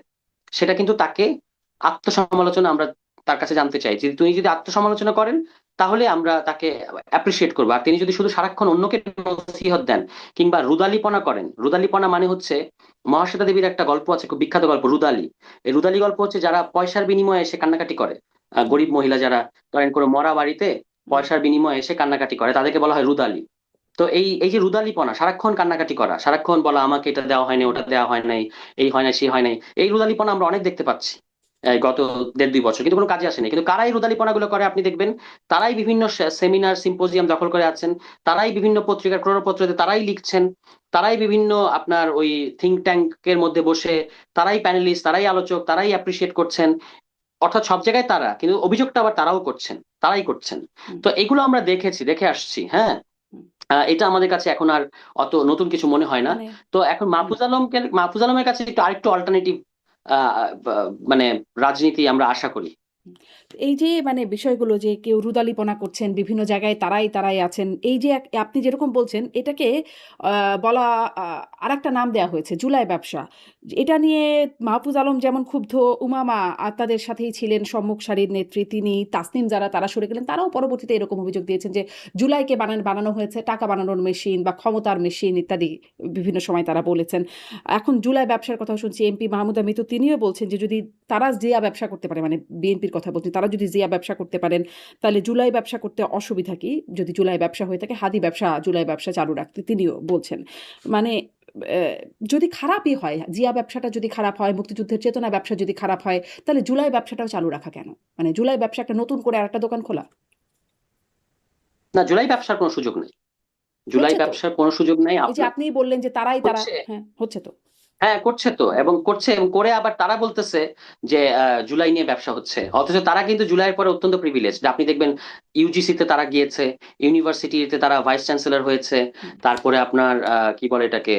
সেটা কিন্তু তাকে আত্মসমালোচনা আমরা তার কাছে জানতে চাই। যদি তিনি যদি আত্মসমালোচনা করেন তাহলে আমরা তাকে অ্যাপ্রিসিয়েট করবো। আর তিনি যদি শুধু সারাক্ষণ অন্যকে নসিহত দেন কিংবা রুদালিপনা করেন, রুদালিপনা মানে হচ্ছে মহাশ্বেতা দেবীর একটা গল্প আছে, খুব বিখ্যাত গল্প রুদালি। এই রুদালি গল্প হচ্ছে যারা পয়সার বিনিময়ে এসে কান্নাকাটি করে, হুম। গরিব মহিলা যারা ধরেন কোনো মরা বাড়িতে হুম। পয়সার বিনিময়ে এসে কান্নাকাটি করে, তাদেরকে বলা হয় রুদালি। তো এই এই যে রুদালিপনা, সারাক্ষণ কান্নাকাটি করা, সারাক্ষণ বলা আমাকে এটা দেওয়া হয়নি, হুম। ওটা দেওয়া হয় নাই, এই হয় নাই, সেই হয় নাই, এই রুদালিপনা আমরা অনেক দেখতে পাচ্ছি এই গত 1.5-2 বছর, কিন্তু কোনো কাজে আসেনি। কিন্তু কারাই রুদালিপনা গুলো করে আপনি দেখবেন, তারাই বিভিন্ন সেমিনার সিম্পোজিয়াম দখল করে আছেন, তারাই বিভিন্ন পত্রিকার ক্রোড়পত্রতে তারাই লিখছেন, তারাই বিভিন্ন আপনার ওই থিঙ্ক ট্যাঙ্কের মধ্যে বসে তারাই প্যানেলিস্ট, তারাই আলোচক, তারাই অ্যাপ্রিসিয়েট করছেন। অর্থাৎ সব জায়গায় তারা, কিন্তু অভিযোগটা আবার তারাও করছেন, তারাই করছেন। হুম। তো এগুলো আমরা দেখেছি, দেখে আসছি, হ্যাঁ। হুম। এটা আমাদের কাছে এখন আর অত নতুন কিছু মনে হয় না। মানে তো এখন হুম। মাহফুজ আলমের কাছে একটু আরেকটু অল্টারনেটিভ মানে রাজনীতি আমরা আশা করি। এই যে মানে বিষয়গুলো যে কেউ রুদালিপনা করছেন, বিভিন্ন জায়গায় তারাই তারাই আছেন, এই যে আপনি যেরকম বলছেন এটাকে বলা আরেকটা নাম দেওয়া হয়েছে জুলাই ব্যবসা। এটা নিয়ে মাহফুজ আলম যেমন ক্ষুব্ধ, উমামা আর তাদের সাথেই ছিলেন সম্মুখ সারির নেত্রী তিনি, তাসনিম যারা তারা সরে গেলেন, তারাও পরবর্তীতে এরকম অভিযোগ দিয়েছেন যে জুলাইকে বানানো হয়েছে টাকা বানানোর মেশিন বা ক্ষমতার মেশিন ইত্যাদি বিভিন্ন সময় তারা বলেছেন। এখন জুলাই ব্যবসার কথা শুনছি এমপি মাহমুদা মিতু তিনিও বলছেন যে যদি তারা জিয়া ব্যবসা করতে পারে, মানে বিএনপির কথা বলছি, তারা যদি জিয়া ব্যবসা করতে পারেন তাহলে জুলাই ব্যবসা করতে অসুবিধা কি, যদি জুলাই ব্যবসা হয়ে থাকে হাদি ব্যবসা জুলাই ব্যবসা চালু রাখতে তিনিও বলছেন। মানে যদি খারাপই হয়, জিয়া ব্যবসাটা যদি খারাপ হয়, মুক্তিযুদ্ধের চেতনা ব্যবসা যদি খারাপ হয়, তাহলে জুলাই ব্যবসাটাও চালু রাখা কেন? মানে জুলাই ব্যবসা একটা নতুন করে আরেকটা দোকান খোলা না, জুলাই ব্যবসার কোনো সুযোগ নেই, জুলাই হচ্ছে তো। ব্যবসার কোনো সুযোগ নেই এই যে আপনার। আপনিই বললেন যে তারাই তারা, হচ্ছে, হ্যাঁ হচ্ছে তো। হ্যাঁ করছে তো, হুম। এবং করছে, এবং করে আবার তারা বলতেছে যে জুলাই নিয়ে ব্যবসা হচ্ছে, অথচ তারা কিন্তু জুলাইয়ের পরে অত্যন্ত প্রিভিলেজড। আপনি দেখবেন ইউজিসি তে তারা গিয়েছে, ইউনিভার্সিটিতে তারা ভাইস চ্যান্সেলর হয়েছে, হুম। তারপরে আপনার কি বলে এটাকে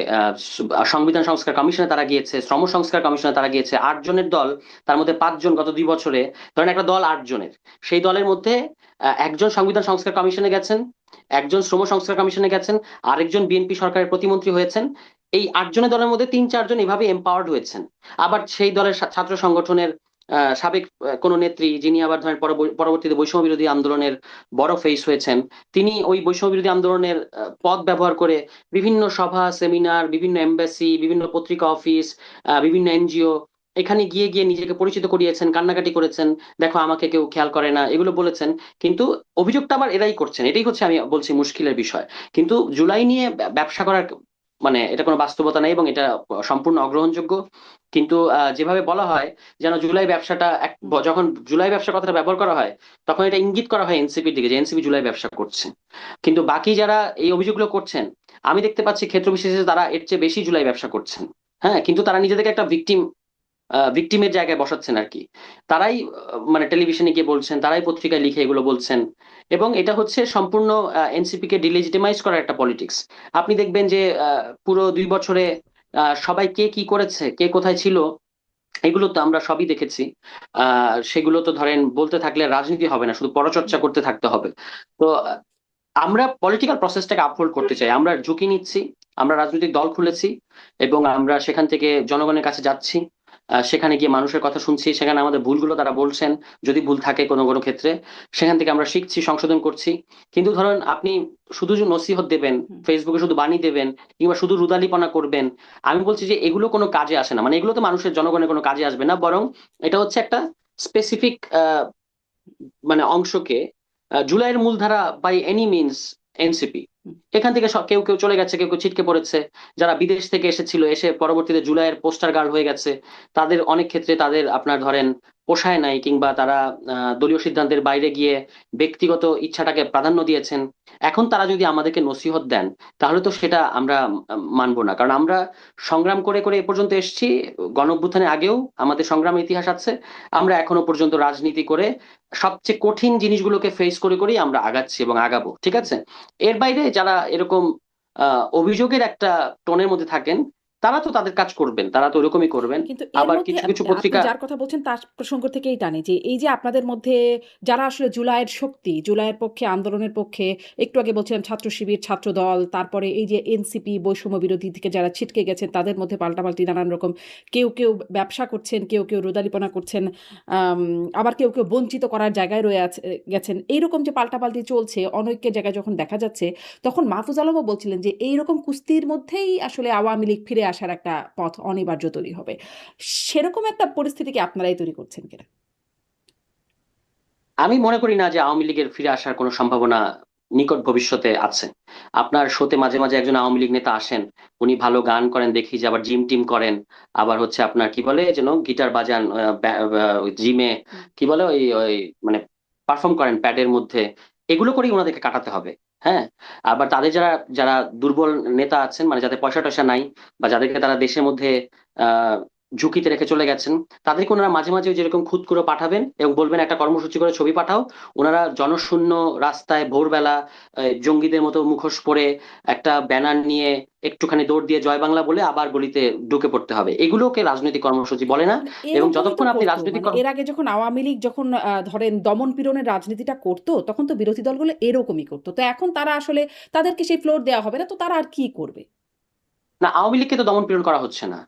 সংবিধান সংস্কার কমিশনে তারা গিয়েছে, শ্রম সংস্কার কমিশনে তারা গিয়েছে। 8 জনের দল, তার মধ্যে 5 জন গত 2 বছরে, ধরেন একটা দল 8 জনের, সেই দলের মধ্যে একজন সংবিধান সংস্কার কমিশনে গেছেন, একজন শ্রম সংস্কার কমিশনে গেছেন, আরেকজন বিএনপি সরকারের প্রতিমন্ত্রী হয়েছেন। এই 8 জনের দলের মধ্যে 3-4 জন এভাবে এম্পাওয়ার্ড হয়েছেন। আবার সেই দলের ছাত্র সংগঠনের সাবেক কোনো নেত্রী, যিনি আবার ধরেন পরবর্তীতে বৈষম্য বিরোধী আন্দোলনের বড় ফেস হয়েছেন, তিনি ওই বৈষম্য বিরোধী আন্দোলনের পদ ব্যবহার করে বিভিন্ন সভা সেমিনার, বিভিন্ন এম্বাসি, বিভিন্ন পত্রিকা অফিস, বিভিন্ন এনজিও, এখানে গিয়ে গিয়ে নিজেকে পরিচিত করিয়েছেন, কান্নাকাটি করেছেন, দেখো আমাকে কেউ খেয়াল করে না, এগুলো বলেছেন। কিন্তু অভিযোগটা আবার এরাই করছেন, এটাই হচ্ছে আমি বলছি মুশকিলের বিষয়। কিন্তু জুলাই নিয়ে ব্যবসা করার মানে এটা কোনো বাস্তবতা নেই, এবং এটা সম্পূর্ণ অগ্রহণযোগ্য। কিন্তু যেভাবে বলা হয় যেন জুলাই ব্যবসাটা হুম। যখন জুলাই ব্যবসার কথাটা ব্যবহার করা হয়, তখন এটা ইঙ্গিত করা হয় এনসিপির দিকে যে এনসিপি জুলাই ব্যবসা করছে। কিন্তু বাকি যারা এই অভিযোগগুলো করছেন, আমি দেখতে পাচ্ছি ক্ষেত্র বিশেষে তারা এর চেয়ে বেশি জুলাই ব্যবসা করছেন। হ্যাঁ, কিন্তু তারা নিজেদেরকে একটা ভিকটিমের জায়গায় বসাচ্ছেন আর কি। তারাই মানে টেলিভিশনে গিয়ে বলছেন, তারাই পত্রিকায় লিখে এগুলো বলছেন, এবং এটা হচ্ছে সম্পূর্ণ এনসিপি কে ডিলেজিটিমাইজ করার একটা পলিটিক্স। আপনি দেখবেন যে পুরো 2 বছরে সবাই কে কি করেছে, কে কোথায় ছিল, এগুলো তো আমরা সবই দেখেছি। সেগুলো তো ধরেন বলতে থাকলে রাজনীতি হবে না, শুধু পরচর্চা করতে থাকতে হবে। তো আমরা পলিটিক্যাল প্রসেসটাকে আপহোল্ড করতে চাই, আমরা ঝুঁকি নিচ্ছি, আমরা রাজনৈতিক দল খুলেছি, এবং আমরা সেখান থেকে জনগণের কাছে যাচ্ছি, সেখানে গিয়ে মানুষের কথা শুনছি, সেখানে আমাদের ভুলগুলো তারা বলছেন, যদি ভুল থাকে কোনো কোনো ক্ষেত্রে সেখান থেকে আমরা শিখছি, সংশোধন করছি। কিন্তু ধরুন আপনি শুধু যে নসিহত দেবেন, হুম। ফেসবুকে শুধু বাণী দেবেন, কিংবা শুধু রুদালিপনা করবেন, আমি বলছি যে এগুলো কোনো কাজে আসে না। মানে এগুলো তো মানুষের জনগণের কোনো কাজে আসবে না, বরং এটা হচ্ছে একটা স্পেসিফিক মানে অংশকে জুলাইয়ের মূলধারা বাই এনি মিনস এনসিপি। হুম। এখান থেকে কেউ কেউ চলে গেছে, কেউ কেউ ছিটকে পড়েছে। যারা বিদেশ থেকে এসেছিল, এসে পরবর্তীতে জুলাইয়ের পোস্টার গার্ল হয়ে গেছে, তাদের অনেক ক্ষেত্রে তাদের আপনার ধরেন পোষায় নাই, কিংবা তারা দলীয় সিদ্ধান্তের বাইরে গিয়ে ব্যক্তিগত ইচ্ছাটাকে প্রাধান্য দিয়েছেন। এখন তারা যদি আমাদেরকে নসিহত দেন, তাহলে তো সেটা আমরা মানবো না। কারণ আমরা সংগ্রাম করে করে এ পর্যন্ত এসেছি, গণঅভ্যুত্থানের আগেও আমাদের সংগ্রামের ইতিহাস আছে। আমরা এখনো পর্যন্ত রাজনীতি করে সবচেয়ে কঠিন জিনিসগুলোকে ফেস করে করেই আমরা আগাচ্ছি এবং আগাবো, ঠিক আছে? এর বাইরে যারা এরকম অভিযোগের একটা টোনের মধ্যে থাকেন, তারা তো তাদের কাজ করবেন, তারা তো ওরকমই করবেন। কিন্তু এর আবার মধ্যে কিছু কিছু আপনি পত্রিকা। যার কথা বলছেন তার প্রসঙ্গ থেকেই টানি যে এই যে আপনাদের মধ্যে যারা আসলে জুলাইয়ের শক্তি, জুলাইয়ের পক্ষে, আন্দোলনের পক্ষে, একটু আগে বলছিলেন ছাত্র শিবির, ছাত্র দল, তারপরে এই যে এনসিপি বৈষম্য বিরোধী থেকে যারা ছিটকে গেছেন তাদের মধ্যে পাল্টাপাল্টি নানান রকম, কেউ কেউ ব্যবসা করছেন, কেউ কেউ রোদালিপনা করছেন, আম, আবার কেউ কেউ বঞ্চিত করার জায়গায় গেছেন, এইরকম যে পাল্টাপাল্টি চলছে অনৈক্যের জায়গায় যখন দেখা যাচ্ছে, তখন মাহফুজ আলমও বলছিলেন যে এইরকম কুস্তির মধ্যেই আসলে আওয়ামী লীগ ফিরে আসার একটা পথ অনিবার্য তৈরি হবে। সেরকম একটা পরিস্থিতি কি আপনারাই তৈরি করছেন কিনা? আমি মনে করি না যে আওয়ামী লীগের ফিরে আসার কোনো সম্ভাবনা নিকট ভবিষ্যতে আছে। আপনার শোতে মাঝে মাঝে একজন আওয়ামী লীগ নেতা আসেন, উনি ভালো গান করেন দেখি, যে আবার জিম টিম করেন, আবার হচ্ছে আপনার কি বলে যেন গিটার বাজান জিমে, হুম। কি বলে ওই ওই মানে পারফর্ম করেন প্যাডের মধ্যে। এগুলো করেই ওনাদেরকে কাটাতে হবে। হ্যাঁ। আবার তাদের যারা যারা দুর্বল নেতা আছেন, মানে যাদের পয়সা টয়সা নাই, বা যাদেরকে তারা দেশের মধ্যে আহ ঝুঁকিতে রেখে চলে গেছেন, তাদেরকে ওনারা মাঝে মাঝে যেরকম খুদ করে পাঠাবেন এবং বলবেন একটা কর্মসূচি করে ছবি পাঠাও। ওনারা জনশূন্য রাস্তায় ভোরবেলা জঙ্গিদের মতো মুখোশ পরে একটা ব্যানার নিয়ে একটুখানি দৌড় দিয়ে জয় বাংলা বলে আবার গলিতে ঢুকে পড়তে হবে। এগুলোকে রাজনৈতিক কর্মসূচি বলে না। মানে এবং এরকমই তো যতক্ষণ আপনি করতো, রাজনৈতিক মানে এর আগে যখন আওয়ামী লীগ যখন ধরেন দমন পীড়নের রাজনীতিটা করতো তখন তো বিরোধী দলগুলো এরকমই করতো, তো এখন তারা আসলে তাদেরকে সেই ফ্লোর দেওয়া হবে না, তো তারা আর কি করবে? না, আওয়ামী লীগকে তো দমন পীড়ন করা হচ্ছে না।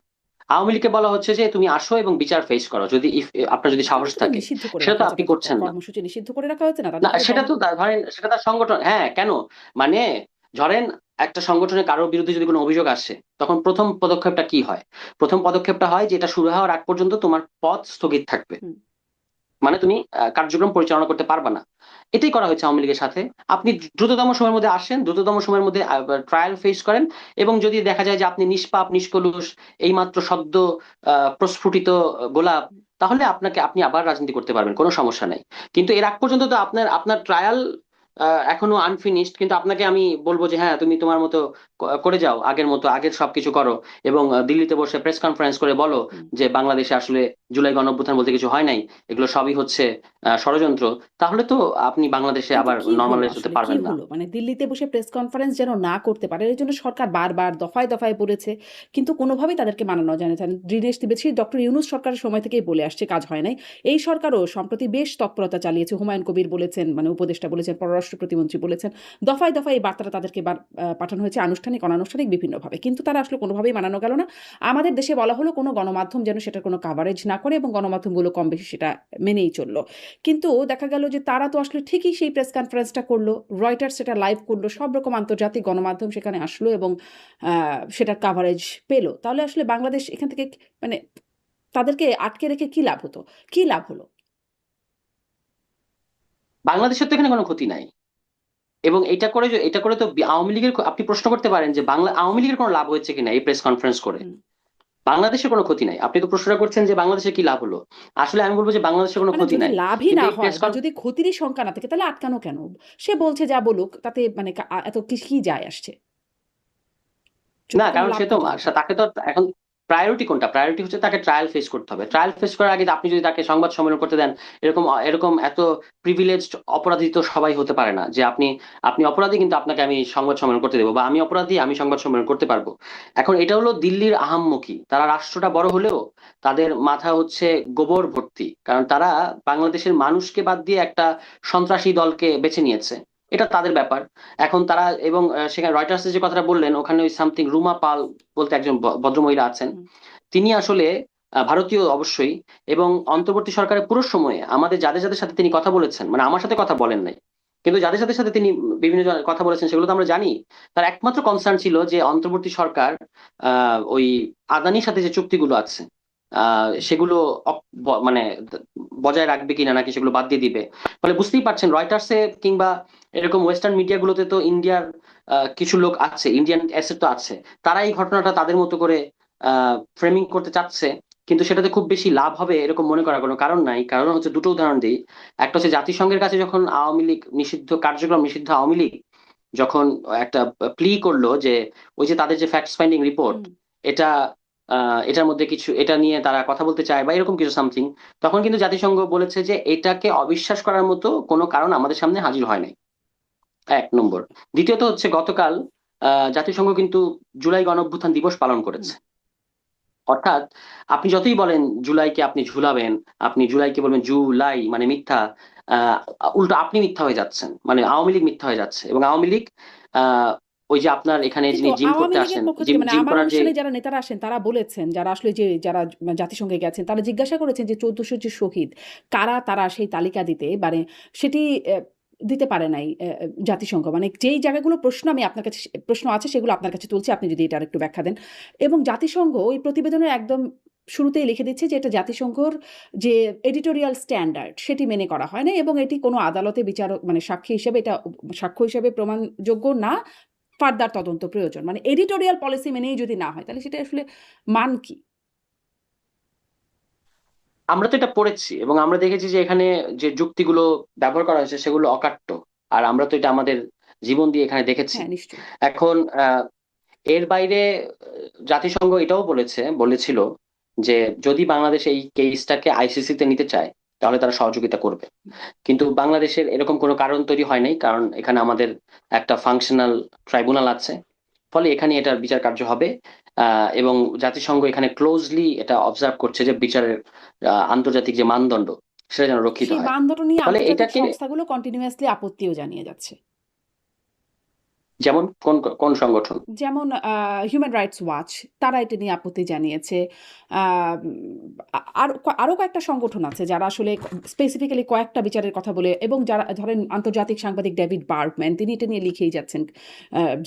আওয়ামী লীগকে বলা হচ্ছে যে তুমি আসো এবং বিচার ফেস করো, যদি আপনার যদি সাহস তাদেরকে তো থাকে। নিষিদ্ধ করে সেটা রাখা তো হয়েছে, আপনি একটা করছেন না। কর্মসূচি নিষিদ্ধ করে রাখা হয়েছে না, না, তাদেরকে তো সেটা তো ধরেন সেটা তার সংগঠন, হ্যাঁ কেন, মানে ধরেন একটা সংগঠনে কারোর বিরুদ্ধে যদি কোনো অভিযোগ আসে, তখন প্রথম পদক্ষেপটা কি হয়? প্রথম পদক্ষেপটা হয় যে এটা শুরু হওয়ার আগ পর্যন্ত তোমার পদ স্থগিত থাকবে, হুম। মানে তুমি কার্যক্রম পরিচালনা করতে পারবে না। এটাই করা হয়েছে আওয়ামী লীগের সাথে। আপনি দ্রুততম সময়ের মধ্যে আসেন, দ্রুততম সময়ের মধ্যে ট্রায়াল ফেস করেন, এবং যদি দেখা যায় যে আপনি নিষ্পাপ নিষ্কলুষ, এইমাত্র সদ্য প্রস্ফুটিত গোলাপ, তাহলে আপনি আবার রাজনীতি করতে পারবেন, কোনো সমস্যা নাই। কিন্তু এর আগ পর্যন্ত তো আপনার আপনার ট্রায়াল এখনো আনফিনিশড, কিন্তু আপনাকে আমি বলবো যে হ্যাঁ তুমি তোমার মতো করে যাও, আগের মতো আগের সবকিছু করো, এবং দিল্লিতে বসে প্রেস কনফারেন্স করে বলো হুম। যে বাংলাদেশে আসলে জুলাই গণঅভ্যুত্থান বলতে কিছু হয় নাই, এগুলো সবই হচ্ছে ষড়যন্ত্র। তাহলে তো আপনি বাংলাদেশে কিন্তু আবার কি হলো নর্মালাইজ হতে আসলে, কি পারবেন না। হলো? মানে দিল্লিতে বসে প্রেস কনফারেন্স যেন না করতে পারে এর জন্য সরকার বারবার দফায় দফায় বলেছে, কিন্তু কোনোভাবেই তাদেরকে মানানো যায় না। দীনেশ ত্রিবেদী ডক্টর ইউনূস সরকারের সময় থেকেই বলে আসছে, কাজ হয় নাই। এই সরকারও সম্প্রতি বেশ তৎপরতা চালিয়েছে, হুমায়ুন কবির বলেছেন, মানে উপদেষ্টা বলেছেন, পররাষ্ট্র প্রতিমন্ত্রী বলেছেন, দফায় দফায় এই বার্তাটা তাদেরকে পাঠানো হয়েছে আনুষ্ঠানিক অনানুষ্ঠানিক বিভিন্নভাবে, কিন্তু তারা আসলে কোনোভাবেই মানানো গেল না। আমাদের দেশে বলা হলো কোনো গণমাধ্যম যেন সেটার কোনো কাভারেজ না করে, এবং গণমাধ্যমগুলো কম বেশি সেটা মেনেই চললো। কিন্তু দেখা গেল যে তারা তো আসলে ঠিকই সেই প্রেস কনফারেন্সটা করলো, রয়টার্স সেটা লাইভ করলো, সব রকম আন্তর্জাতিক গণমাধ্যম সেখানে আসলো এবং সেটার কাভারেজ পেলো। তাহলে আসলে বাংলাদেশ এখান থেকে মানে তাদেরকে আটকে রেখে কি লাভ হতো? কি লাভ হলো? বাংলাদেশের তো এখানে কোনো ক্ষতি নাই। এবং এটা করে তো আওয়ামী লীগের আপনি প্রশ্ন করতে পারেন যে আওয়ামী লীগের কোনো লাভ হয়েছে কিনা এই প্রেস কনফারেন্স করে। হুম। বাংলাদেশের কোনো ক্ষতি নাই। আপনি তো প্রশ্নটা করছেন যে বাংলাদেশের কি লাভ হলো। আসলে আমি বলবো যে বাংলাদেশের কোনো মানে ক্ষতি যদি নাই। লাভই কিন্তু না এই হয় বা যদি ক্ষতিরই শঙ্কা না থাকে তাহলে আটকানো কেন? সে বলছে যা বলুক তাতে মানে এত কি যায় আসছে? যদি না, কোনো কারণ লাভ সে তো না থাকে তাতে। তাকে তো এখন প্রায়োরিটি কোনটা? প্রায়োরিটি হচ্ছে তাকে ট্রায়াল ফেস করতে হবে। ট্রায়াল ফেস করার আগে আপনি যদি তাকে সংবাদ সম্মেলন করতে দেন, এরকম এরকম এত প্রিভিলেজড অপরাধী তো সবাই হতে পারে না যে আপনি আপনি অপরাধী কিন্তু আপনাকে আমি সংবাদ সম্মেলন করতে দেবো, বা আমি অপরাধী আমি সংবাদ সম্মেলন করতে পারবো। এখন এটা হলো দিল্লির আহাম্মকি। তারা রাষ্ট্রটা বড় হলেও তাদের মাথা হচ্ছে গোবর ভর্তি, কারণ তারা বাংলাদেশের মানুষকে বাদ দিয়ে একটা সন্ত্রাসী দলকে বেছে নিয়েছে। এটা তাদের ব্যাপার। এখন তারা এবং সেখানে রয়টার্সের যে কথাটা বললেন, ওখানে ওই সামথিং রুমা পাল বলতে একজন ভদ্রমহিলা আছেন। হুম। তিনি আসলে ভারতীয় অবশ্যই, এবং অন্তর্বর্তী সরকারের পুরো সময়ে আমাদের যাদের যাদের সাথে তিনি কথা বলেছেন, মানে আমার সাথে কথা বলেন নাই, কিন্তু যাদের সাথে সাথে তিনি বিভিন্ন কথা বলেছেন সেগুলো তো আমরা জানি। তার একমাত্র কনসার্ন ছিল যে অন্তর্বর্তী সরকার ওই আদানির সাথে যে চুক্তিগুলো আছে, সেগুলো মানে বজায় রাখবে কিনা, নাকি সেগুলো বাদ দিয়ে দিবে। ফলে বুঝতেই পারছেন রয়টার্সে কিংবা এরকম ওয়েস্টার্ন মিডিয়া গুলোতে তো ইন্ডিয়ার কিছু লোক আছে, ইন্ডিয়ান অ্যাসেট তো আছে, তারা এই ঘটনাটা তাদের মতো করে ফ্রেমিং করতে চাচ্ছে। কিন্তু সেটাতে খুব বেশি লাভ হবে এরকম মনে করার কোনো কারণ নাই। কারণ হচ্ছে দুটো উদাহরণ দিই। একটা হচ্ছে জাতিসংঘের কাছে যখন আওয়ামী লীগ নিষিদ্ধ কার্যক্রম নিষিদ্ধ আওয়ামী লীগ যখন একটা প্লি করলো যে ওই যে তাদের যে ফ্যাক্ট ফাইন্ডিং রিপোর্ট, হুম। এটা এটার মধ্যে কিছু, এটা নিয়ে তারা কথা বলতে চায় বা এরকম কিছু সামথিং, তখন কিন্তু জাতিসংঘ বলেছে যে এটাকে অবিশ্বাস করার মতো কোনো কারণ আমাদের সামনে হাজির হয় নাই। এক নম্বর। দ্বিতীয়ত হচ্ছে গতকাল জাতিসংঘ কিন্তু জুলাই গণঅভ্যুত্থান দিবস পালন হুম। করেছে। অর্থাৎ আপনি যতই বলেন জুলাইকে আপনি ঝুলাবেন, আপনি জুলাইকে বলবেন জুলাই মানে মিথ্যা, আহ উল্টো আপনি মিথ্যা হয়ে যাচ্ছেন, মানে আওয়ামী লীগ মিথ্যা হয়ে যাচ্ছে। এবং আওয়ামী লীগ আহ ওই যে আপনার এখানে কিন্তু যিনি জিম আওয়ামী করতে লীগের আসেন, পক্ষ জিম থেকে মানে জিম আমার করার যে, অনুষ্ঠানে যারা নেতারা আসেন তারা বলেছেন, যারা আসলে যে যারা জাতিসংঘে গেছেন তারা জিজ্ঞাসা করেছেন যে 1400 যে শহীদ কারা, তারা সেই তালিকা দিতে মানে সেটি দিতে পারে নাই জাতিসংঘ। মানে যেই জায়গাগুলো প্রশ্ন আমি আপনার কাছে প্রশ্ন আছে সেগুলো আপনার কাছে তুলছি, আপনি যদি এটা একটু ব্যাখ্যা দেন। এবং জাতিসংঘ ওই প্রতিবেদনের একদম শুরুতেই লিখে দিচ্ছে যে এটা জাতিসংঘর যে এডিটোরিয়াল স্ট্যান্ডার্ড সেটি মেনে করা হয় না, এবং এটি কোনো আদালতে বিচারক মানে সাক্ষী হিসেবে এটা সাক্ষ্য হিসেবে প্রমাণযোগ্য না, ফার্দার তদন্ত প্রয়োজন। মানে এডিটোরিয়াল পলিসি মেনেই যদি না হয় তাহলে সেটা আসলে মান কি? আমরা তো এটা পড়েছি এবং আমরা দেখেছি যে এখানে যে যুক্তিগুলো ব্যবহার করা হয়েছে সেগুলো অকাট্য। আর আমরা তো এটা আমাদের জীবন দিয়ে এখানে দেখেছি। হ্যাঁ, নিশ্চয়ই। এখন এর বাইরে জাতিসংঘ এটাও বলেছিল যে যদি বাংলাদেশ এই কেসটাকে আইসিসি তে নিতে চায় তাহলে তারা সহযোগিতা করবে। কিন্তু বাংলাদেশের এরকম কোনো কারণ তৈরি হয় নাই, কারণ এখানে আমাদের একটা ফাংশনাল ট্রাইব্যুনাল আছে। ফলে এখানে এটার বিচার কার্য হবে। এবং জাতিসংঘ এখানে ক্লোজলি এটা অবজার্ভ করছে যে বিচারের আন্তর্জাতিক যে মানদণ্ড সেটা যেন রক্ষিত সেই হয়। মানদণ্ড নিয়ে ফলে আন্তর্জাতিক এটাকে, সংস্থাগুলো কন্টিনিউয়াসলি আপত্তিও জানিয়ে যাচ্ছে। যেমন কোন কোন সংগঠন? যেমন হিউম্যান রাইটস ওয়াচ, তারা এটা নিয়ে আপত্তি জানিয়েছে। আহ, আর আরও কয়েকটা সংগঠন আছে যারা আসলে স্পেসিফিক্যালি কয়েকটা বিচারের কথা বলে, এবং যারা ধরেন আন্তর্জাতিক সাংবাদিক ডেভিড বার্গম্যান, তিনি এটা নিয়ে লিখেই যাচ্ছেন।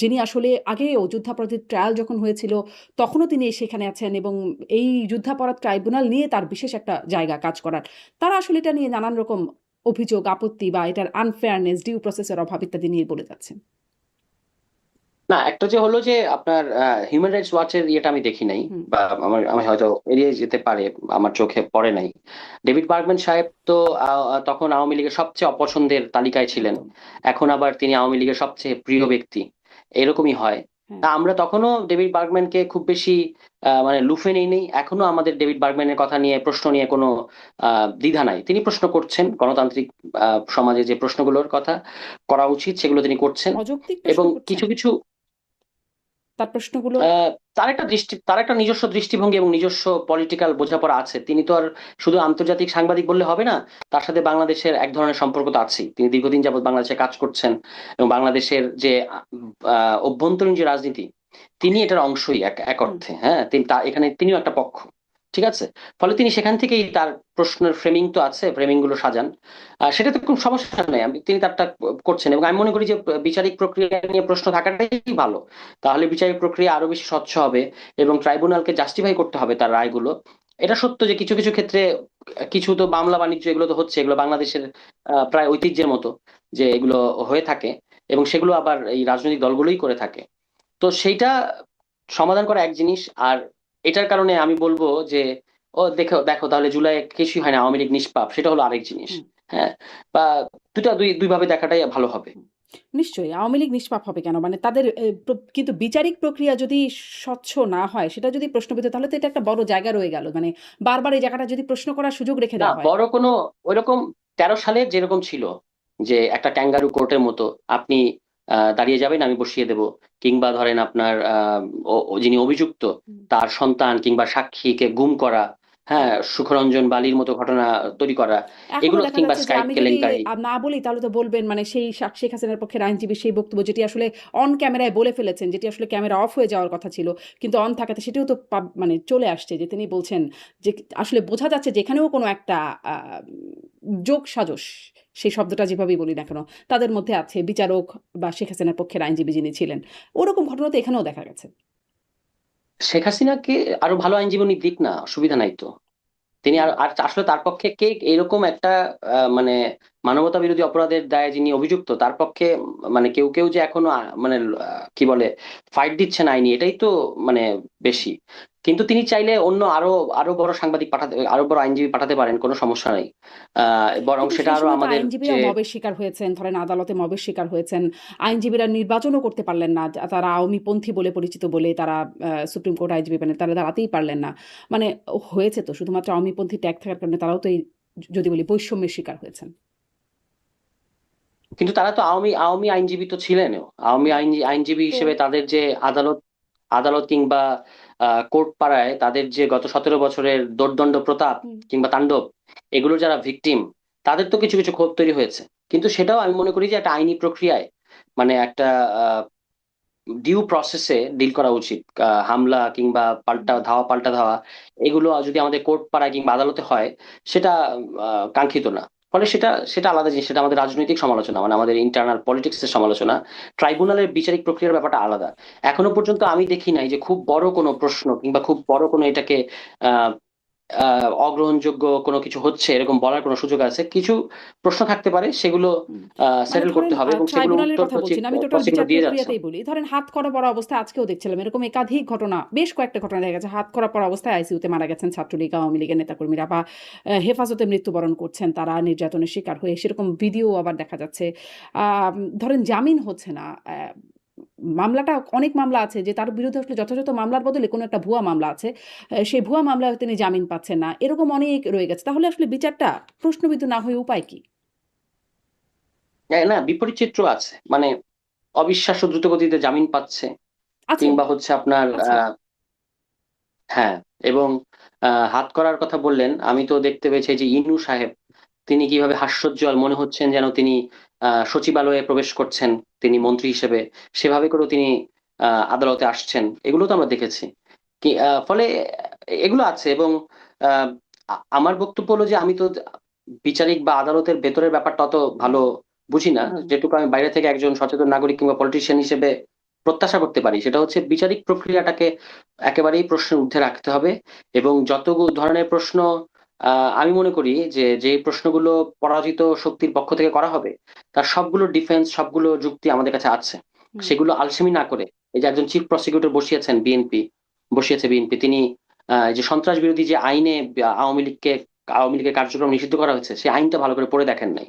যিনি আসলে আগেও যুদ্ধাপরাধীর ট্রায়াল যখন হয়েছিল তখনও তিনি সেখানে আছেন, এবং এই যুদ্ধাপরাধ ট্রাইব্যুনাল নিয়ে তার বিশেষ একটা জায়গা কাজ করার। তারা আসলে এটা নিয়ে নানান রকম অভিযোগ, আপত্তি বা এটার আনফেয়ারনেস, ডিউ প্রসেসের অভাব ইত্যাদি নিয়ে বলে যাচ্ছেন। না, একটা যে হলো যে আপনার হিউম্যান রাইটস ওয়াচের ইয়েটা আমি দেখি নাই, হুম। বা আমি হয়তো এড়িয়ে যেতে পারে, আমার চোখে পড়ে নাই। ডেভিড বার্গম্যান সাহেব তো তখন আওয়ামী লীগের সবচেয়ে অপছন্দের তালিকায় ছিলেন। একদম। এখন আবার তিনি আওয়ামী লীগের সবচেয়ে প্রিয় ব্যক্তি, এরকমই হয়। হ্যাঁ। তা আমরা তখনও ডেভিড বার্গম্যানকে খুব বেশি মানে লুফে নেই। এখনো আমাদের ডেভিড বার্গম্যানের কথা নিয়ে, প্রশ্ন নিয়ে কোনো দ্বিধা নাই। তিনি প্রশ্ন করছেন, গণতান্ত্রিক সমাজে যে প্রশ্নগুলোর কথা করা উচিত সেগুলো তিনি করছেন। অযৌক্তিক প্রশ্ন এবং করছেন কিছু কিছু তার প্রশ্নগুলো। আহ, তার একটা নিজস্ব দৃষ্টিভঙ্গি এবং নিজস্ব পলিটিক্যাল বোঝাপড়া আছে। তিনি তো আর শুধু আন্তর্জাতিক সাংবাদিক বললে হবে না, তার সাথে বাংলাদেশের এক ধরনের সম্পর্ক তো আছেই। তিনি দীর্ঘদিন যাবত বাংলাদেশে কাজ করছেন এবং বাংলাদেশের যে অভ্যন্তরীণ যে রাজনীতি, তিনি এটার অংশই এক এক হুম। অর্থে। হ্যাঁ, তিনি এখানে তিনিও একটা পক্ষ। ঠিক আছে। ফলে তিনি সেখান থেকেই তার প্রশ্নের ফ্রেমিং তো আছে, ফ্রেমিং গুলো সাজান। সেটাতে কোনো সমস্যা নেই, তিনি তারটা করছেন। এবং আমি মনে করি যে বিচারিক প্রক্রিয়া নিয়ে প্রশ্ন থাকাটাই ভালো। তাহলে বিচারিক প্রক্রিয়া আরো বেশি স্বচ্ছ হবে এবং ট্রাইব্যুনালকে জাস্টিফাই করতে হবে তার রায়গুলো। এটা সত্য যে কিছু কিছু ক্ষেত্রে কিছু তো মামলা বাণিজ্য এগুলো তো হচ্ছে, এগুলো বাংলাদেশের প্রায় ঐতিহ্যের মতো যে এগুলো হয়ে থাকে, এবং সেগুলো আবার এই রাজনৈতিক দলগুলোই করে থাকে। তো সেইটা সমাধান করা এক জিনিস। আর এটার কারণে আমি বলবো যে ও দেখো দেখো তাহলে জুলাই কিছুই হয় না, আওয়ামী লীগ নিষ্পাপ, সেটা হলো আরেক জিনিস। হুম। হ্যাঁ, বা দুই ভাবে দেখাটাই ভালো হবে। হুম। নিশ্চয়ই আওয়ামী লীগ নিষ্পাপ হবে কেন? মানে তাদের কিন্তু বিচারিক প্রক্রিয়া যদি স্বচ্ছ না হয়, সেটা যদি প্রশ্নবিদ্ধ, তাহলে তো এটা একটা বড় জায়গা রয়ে গেল। মানে বারবার এই জায়গাটা যদি প্রশ্ন করার সুযোগ রেখে না, দেওয়া হয়। বড় কোনো ওইরকম 13 সালে যেরকম ছিল যে একটা ক্যাঙ্গারু কোর্টের মতো, আপনি দাঁড়িয়ে যাবেন আমি বসিয়ে দেব, কিংবা ধরেন আপনার যিনি অভিযুক্ত হুম। তার সন্তান কিংবা সাক্ষীকে গুম করা, হ্যাঁ, সুখরঞ্জন বালির মতো ঘটনা তৈরি করা, এখনো এগুলো, দেখা কিংবা যাচ্ছে যে স্কাইপ আমি যদি কেলেঙ্কারি। না বলি তাহলে তো বলবেন মানে সেই শেখ হাসিনার পক্ষের আইনজীবী সেই বক্তব্য যেটি আসলে অন ক্যামেরায় বলে ফেলেছেন, যেটি আসলে ক্যামেরা অফ হয়ে যাওয়ার কথা ছিল কিন্তু অন থাকাতে সেটিও তো মানে চলে আসছে, যে তিনি বলছেন যে আসলে বোঝা যাচ্ছে যে এখানেও কোনো একটা যোগ সাজস, সেই শব্দটা যেভাবেই বলি না কেন, তাদের মধ্যে আছে বিচারক বা শেখ হাসিনার পক্ষের আইনজীবী যিনি ছিলেন। ওরকম ঘটনা তো এখানেও দেখা গেছে। শেখ হাসিনাকে আরো ভালো আইনজীবী উনি দিক না, অসুবিধা নাই তো। তিনি আর আর আসলে তার পক্ষে কে এরকম একটা মানে মানবতা বিরোধী অপরাধের দায়ে যিনি অভিযুক্ত, তার পক্ষে মানে কেউ কেউ যে এখনো মানে কি বলে ফাইট দিচ্ছেন আইনি, এটাই তো মানে বেশি। কিন্তু তিনি চাইলে অন্য আরো আরো বড় সাংবাদিক পাঠাতে, আরো বড় আইনজীবী পাঠাতে পারেন, কোনো সমস্যা নাই। বরং কিন্তু সেটা সেই আরো সময় তো আমাদের যে আইনজীবীরাও মবের শিকার হয়েছেন, ধরেন আদালতে মবের শিকার হয়েছেন। আইনজীবীরা নির্বাচনও করতে পারলেন না, তারা আওয়ামীপন্থী বলে পরিচিত বলে তারা সুপ্রিম কোর্ট আইনজীবী প্যানেল তারা দাঁড়াতেই পারলেন না। মানে হয়েছে তো শুধুমাত্র আওয়ামীপন্থী ট্যাগ থাকার কারণে তারাও তো এই, যদি বলি, বৈষম্যের শিকার হয়েছেন। কিন্তু তারা তো আওয়ামী আওয়ামী আইনজীবী তো ছিলেনও। আওয়ামী আইনজীবী তো হিসেবে তাদের যে আদালত আদালত কিংবা কোর্ট পাড়ায় তাদের যে গত 17 বছরের দোর্দণ্ড প্রতাপ হুম, কিংবা তাণ্ডব, এগুলোর যারা ভিকটিম, তাদের তো কিছু কিছু ক্ষোভ তৈরি হয়েছে। কিন্তু সেটাও আমি মনে করি যে একটা আইনি প্রক্রিয়ায়, মানে একটা ডিউ প্রসেসে ডিল করা উচিত। হামলা কিংবা হুম। পাল্টা ধাওয়া, এগুলো যদি আমাদের কোর্ট পাড়ায় কিংবা আদালতে হয়, সেটা কাঙ্ক্ষিত না। ফলে সেটা সেটা আলাদা জিনিস, সেটা আমাদের রাজনৈতিক সমালোচনা, মানে আমাদের ইন্টারনাল পলিটিক্স এর সমালোচনা। ট্রাইব্যুনালের বিচারিক প্রক্রিয়ার ব্যাপারটা আলাদা। এখনো পর্যন্ত আমি দেখি নাই যে খুব বড় কোনো প্রশ্ন কিংবা খুব বড় কোনো এটাকে আহ অগ্রহণযোগ্য কোনো কিছু হচ্ছে এরকম বলার কোনো সুযোগ আছে। কিছু প্রশ্ন থাকতে পারে, সেগুলো হুম। মানে সেটেল করতে ধরেন হবে এবং সেগুলো ট্রাইব্যুনালের উত্তর কথা বলছি না, আমি টোটাল বিচার প্রসিকিউটর দিয়ে যাচ্ছেন। প্রক্রিয়াতেই বলি। ধরেন হাতকড়া পরা অবস্থায় আজকেও দেখছিলাম এরকম একাধিক ঘটনা, বেশ কয়েকটা ঘটনা দেখা গেছে হাতকড়া পরা অবস্থায় আইসিইউতে মারা গেছেন ছাত্রলীগ আওয়ামী লীগের নেতাকর্মীরা, বা হেফাজতে মৃত্যুবরণ করছেন তারা নির্যাতনের শিকার হয়ে, সেরকম ভিডিও আবার দেখা যাচ্ছে। ধরেন জামিন হচ্ছে না। মামলাটা, অনেক মামলা আছে যে তার বিরুদ্ধে আসলে যথাযথ মামলার বদলে কোনো একটা ভুয়া মামলা আছে, সেই ভুয়া মামলায় তিনি জামিন পাচ্ছেন না, এরকম অনেক রয়ে গেছে। তাহলে আসলে বিচারটা প্রশ্নবিদ্ধ না হয়ে উপায় কি? না, বিপরীত চিত্র আছে, মানে অবিশ্বাস্য দ্রুতগতিতে জামিন পাচ্ছে, আছে, কিংবা হচ্ছে আপনার আছে। হ্যাঁ। এবং হাত করার কথা বললেন, আমি তো দেখতে পেয়েছি যে ইনু সাহেব, তিনি কিভাবে হাস্যোজ্জ্বল মনে হচ্ছেন যেন তিনি সচিবালয়ে প্রবেশ করছেন, তিনি মন্ত্রী হিসেবে, সেভাবে করেও তিনি আদালতে আসছেন, এগুলো তো আমরা দেখেছি। ফলে এগুলো আছে। এবং আহ, আমার বক্তব্য হলো যে আমি তো বিচারিক বা আদালতের ভেতরের ব্যাপারটা অত ভালো বুঝি না। যেটুকু আমি বাইরে থেকে একজন সচেতন নাগরিক কিংবা পলিটিশিয়ান হিসেবে প্রত্যাশা করতে পারি, সেটা হচ্ছে বিচারিক প্রক্রিয়াটাকে একেবারেই প্রশ্নের ঊর্ধ্বে রাখতে হবে। এবং যত ধরনের প্রশ্ন আমি মনে করি যে যে প্রশ্নগুলো পরাজিত শক্তির পক্ষ থেকে করা হবে, তার সবগুলো ডিফেন্স, সবগুলো যুক্তি আমাদের কাছে আছে। হুম, সেগুলো আলসেমি না করে, এই যে একজন চিফ প্রসিকিউটর বসিয়েছে বিএনপি, তিনি এই যে সন্ত্রাস বিরোধী যে আইনে আওয়ামী লীগের কার্যক্রম নিষিদ্ধ করা হয়েছে, সেই আইনটা ভালো করে পড়ে দেখেন নাই।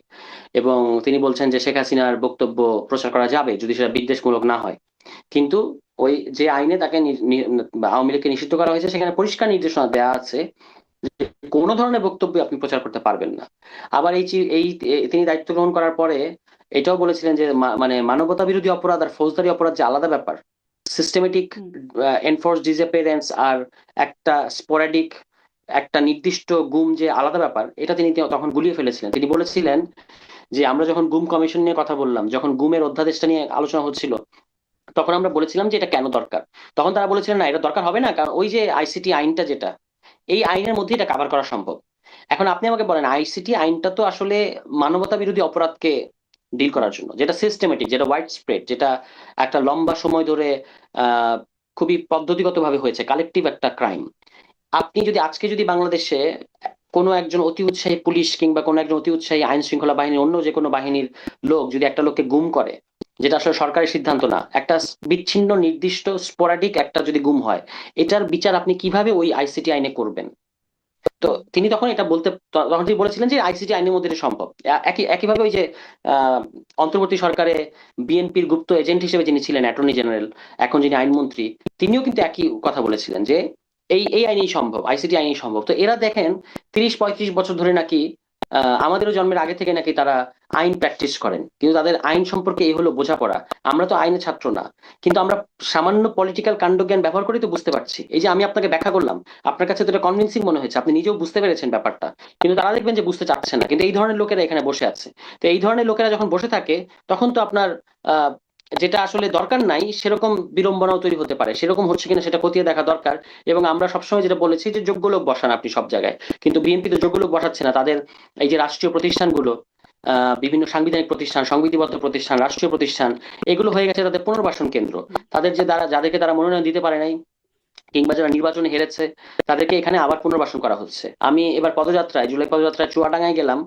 এবং তিনি বলছেন যে শেখ হাসিনার বক্তব্য প্রচার করা যাবে যদি সেটা বিদ্বেষমূলক না হয়। কিন্তু ওই যে আইনে তাকে আওয়ামী লীগকে নিষিদ্ধ করা হয়েছে, সেখানে পরিষ্কার নির্দেশনা দেওয়া আছে কোনো ধরনের বক্তব্য আপনি প্রচার করতে পারবেন না। আবার তিনি দায়িত্ব গ্রহণ করার পরে এটাও বলেছিলেন যে মানে মানবতা বিরোধী অপরাধ আর ফৌজদারি অপরাধ যে আলাদা ব্যাপার, সিস্টেমেটিক হুম, এনফোর্স ডিসঅ্যাপিয়ারেন্স আর একটা স্পোরাডিক, একটা নির্দিষ্ট গুম যে আলাদা ব্যাপার, এটা তিনি তখন গুলিয়ে ফেলেছিলেন। তিনি বলেছিলেন যে আমরা যখন গুম কমিশন নিয়ে কথা বললাম, যখন গুমের অধ্যাদেশটা নিয়ে আলোচনা হচ্ছিল, তখন আমরা বলেছিলাম যে এটা কেন দরকার। তখন তারা বলেছিলেন না, এটা দরকার হবে না, কারণ ওই যে আইসিটি আইনটা, যেটা এই আইনের মধ্যে এটা কভার করা সম্ভব। এখন আপনি আমাকে বলেন, আইসিটি আইনটা তো আসলে মানবতা বিরোধী অপরাধকে ডিল হুম, করার জন্য, যেটা সিস্টেমেটিক, যেটা ওয়াইড স্প্রেড, যেটা একটা লম্বা সময় ধরে আহ খুবই পদ্ধতিগতভাবে হয়েছে, কালেকটিভ একটা ক্রাইম। আপনি যদি আজকে যদি বাংলাদেশে কোনো একজন অতি উৎসাহী পুলিশ কিংবা কোনো একজন অতি উৎসাহী আইন শৃঙ্খলা বাহিনীর, অন্য যে কোনো বাহিনীর লোক যদি একটা লোককে গুম করে, যেটা আসলে সরকারি সিদ্ধান্ত না, একটা বিচ্ছিন্ন নির্দিষ্ট স্পোরাডিক একটা যদি গুম হয়, এটার বিচার আপনি কিভাবে ওই আইসিটি আইনে করবেন? তো হুম, তিনি তখন এটা তখন তিনি বলেছিলেন যে আইসিটি আইনের মধ্যে এটা সম্ভব। একইভাবে ওই যে আহ, অন্তর্বর্তী সরকারে বিএনপির গুপ্ত এজেন্ট হিসেবে যিনি ছিলেন অ্যাটর্নি জেনারেল, এখন যিনি আইনমন্ত্রী, তিনিও কিন্তু একই কথা বলেছিলেন যে এই এই আইনেই সম্ভব, আইসিটি আইনেই সম্ভব। তো এরা দেখেন 30-35 বছর ধরে নাকি আমাদেরও জন্মের আগে থেকে নাকি তারা আইন প্র্যাকটিস করেন, কিন্তু তাদের আইন সম্পর্কে এই হলো বোঝাপড়া। আমরা তো আইনের ছাত্র না, কিন্তু আমরা সামান্য পলিটিক্যাল কাণ্ডজ্ঞান ব্যবহার করেই তো বুঝতে পারছি। এই যে আমি আপনাকে ব্যাখ্যা করলাম, আপনার কাছে তো এটা কনভিন্সিং মনে হয়েছে, আপনি নিজেও বুঝতে পেরেছেন ব্যাপারটা, কিন্তু তারা দেখবেন যে বুঝতে চাচ্ছে না। কিন্তু এই ধরনের লোকেরা এখানে বসে আছে। তো এই ধরনের লোকেরা যখন বসে থাকে, তখন তো আপনার আহ যেটা আসলে দরকার নাই সেরকম বিড়ম্বনাও তৈরি হতে পারে, সেরকম হচ্ছে কিনা সেটা খতিয়ে দেখা দরকার। এবং আমরা সবসময় যেটা বলেছি যে যোগ্য লোক বসান আপনি সব জায়গায়, কিন্তু বিএনপি তো যোগ্য লোক বসাচ্ছে না। তাদের এই যে রাষ্ট্রীয় প্রতিষ্ঠানগুলো, বিভিন্ন সাংবিধানিক প্রতিষ্ঠান, সংবিধিবদ্ধ প্রতিষ্ঠান, রাষ্ট্রীয় প্রতিষ্ঠান, এগুলো হয়ে গেছে তাদের পুনর্বাসন কেন্দ্র। হুম। তাদের যে যাদেরকে তারা মনোনয়ন দিতে পারে নাই, কিংবা যারা নির্বাচনে হেরেছে তাদেরকে এখানে আবার পুনর্বাসন করা হচ্ছে। আমি এবার পদযাত্রায়, জুলাই পদযাত্রায় চুয়াডাঙ্গায় গেলাম,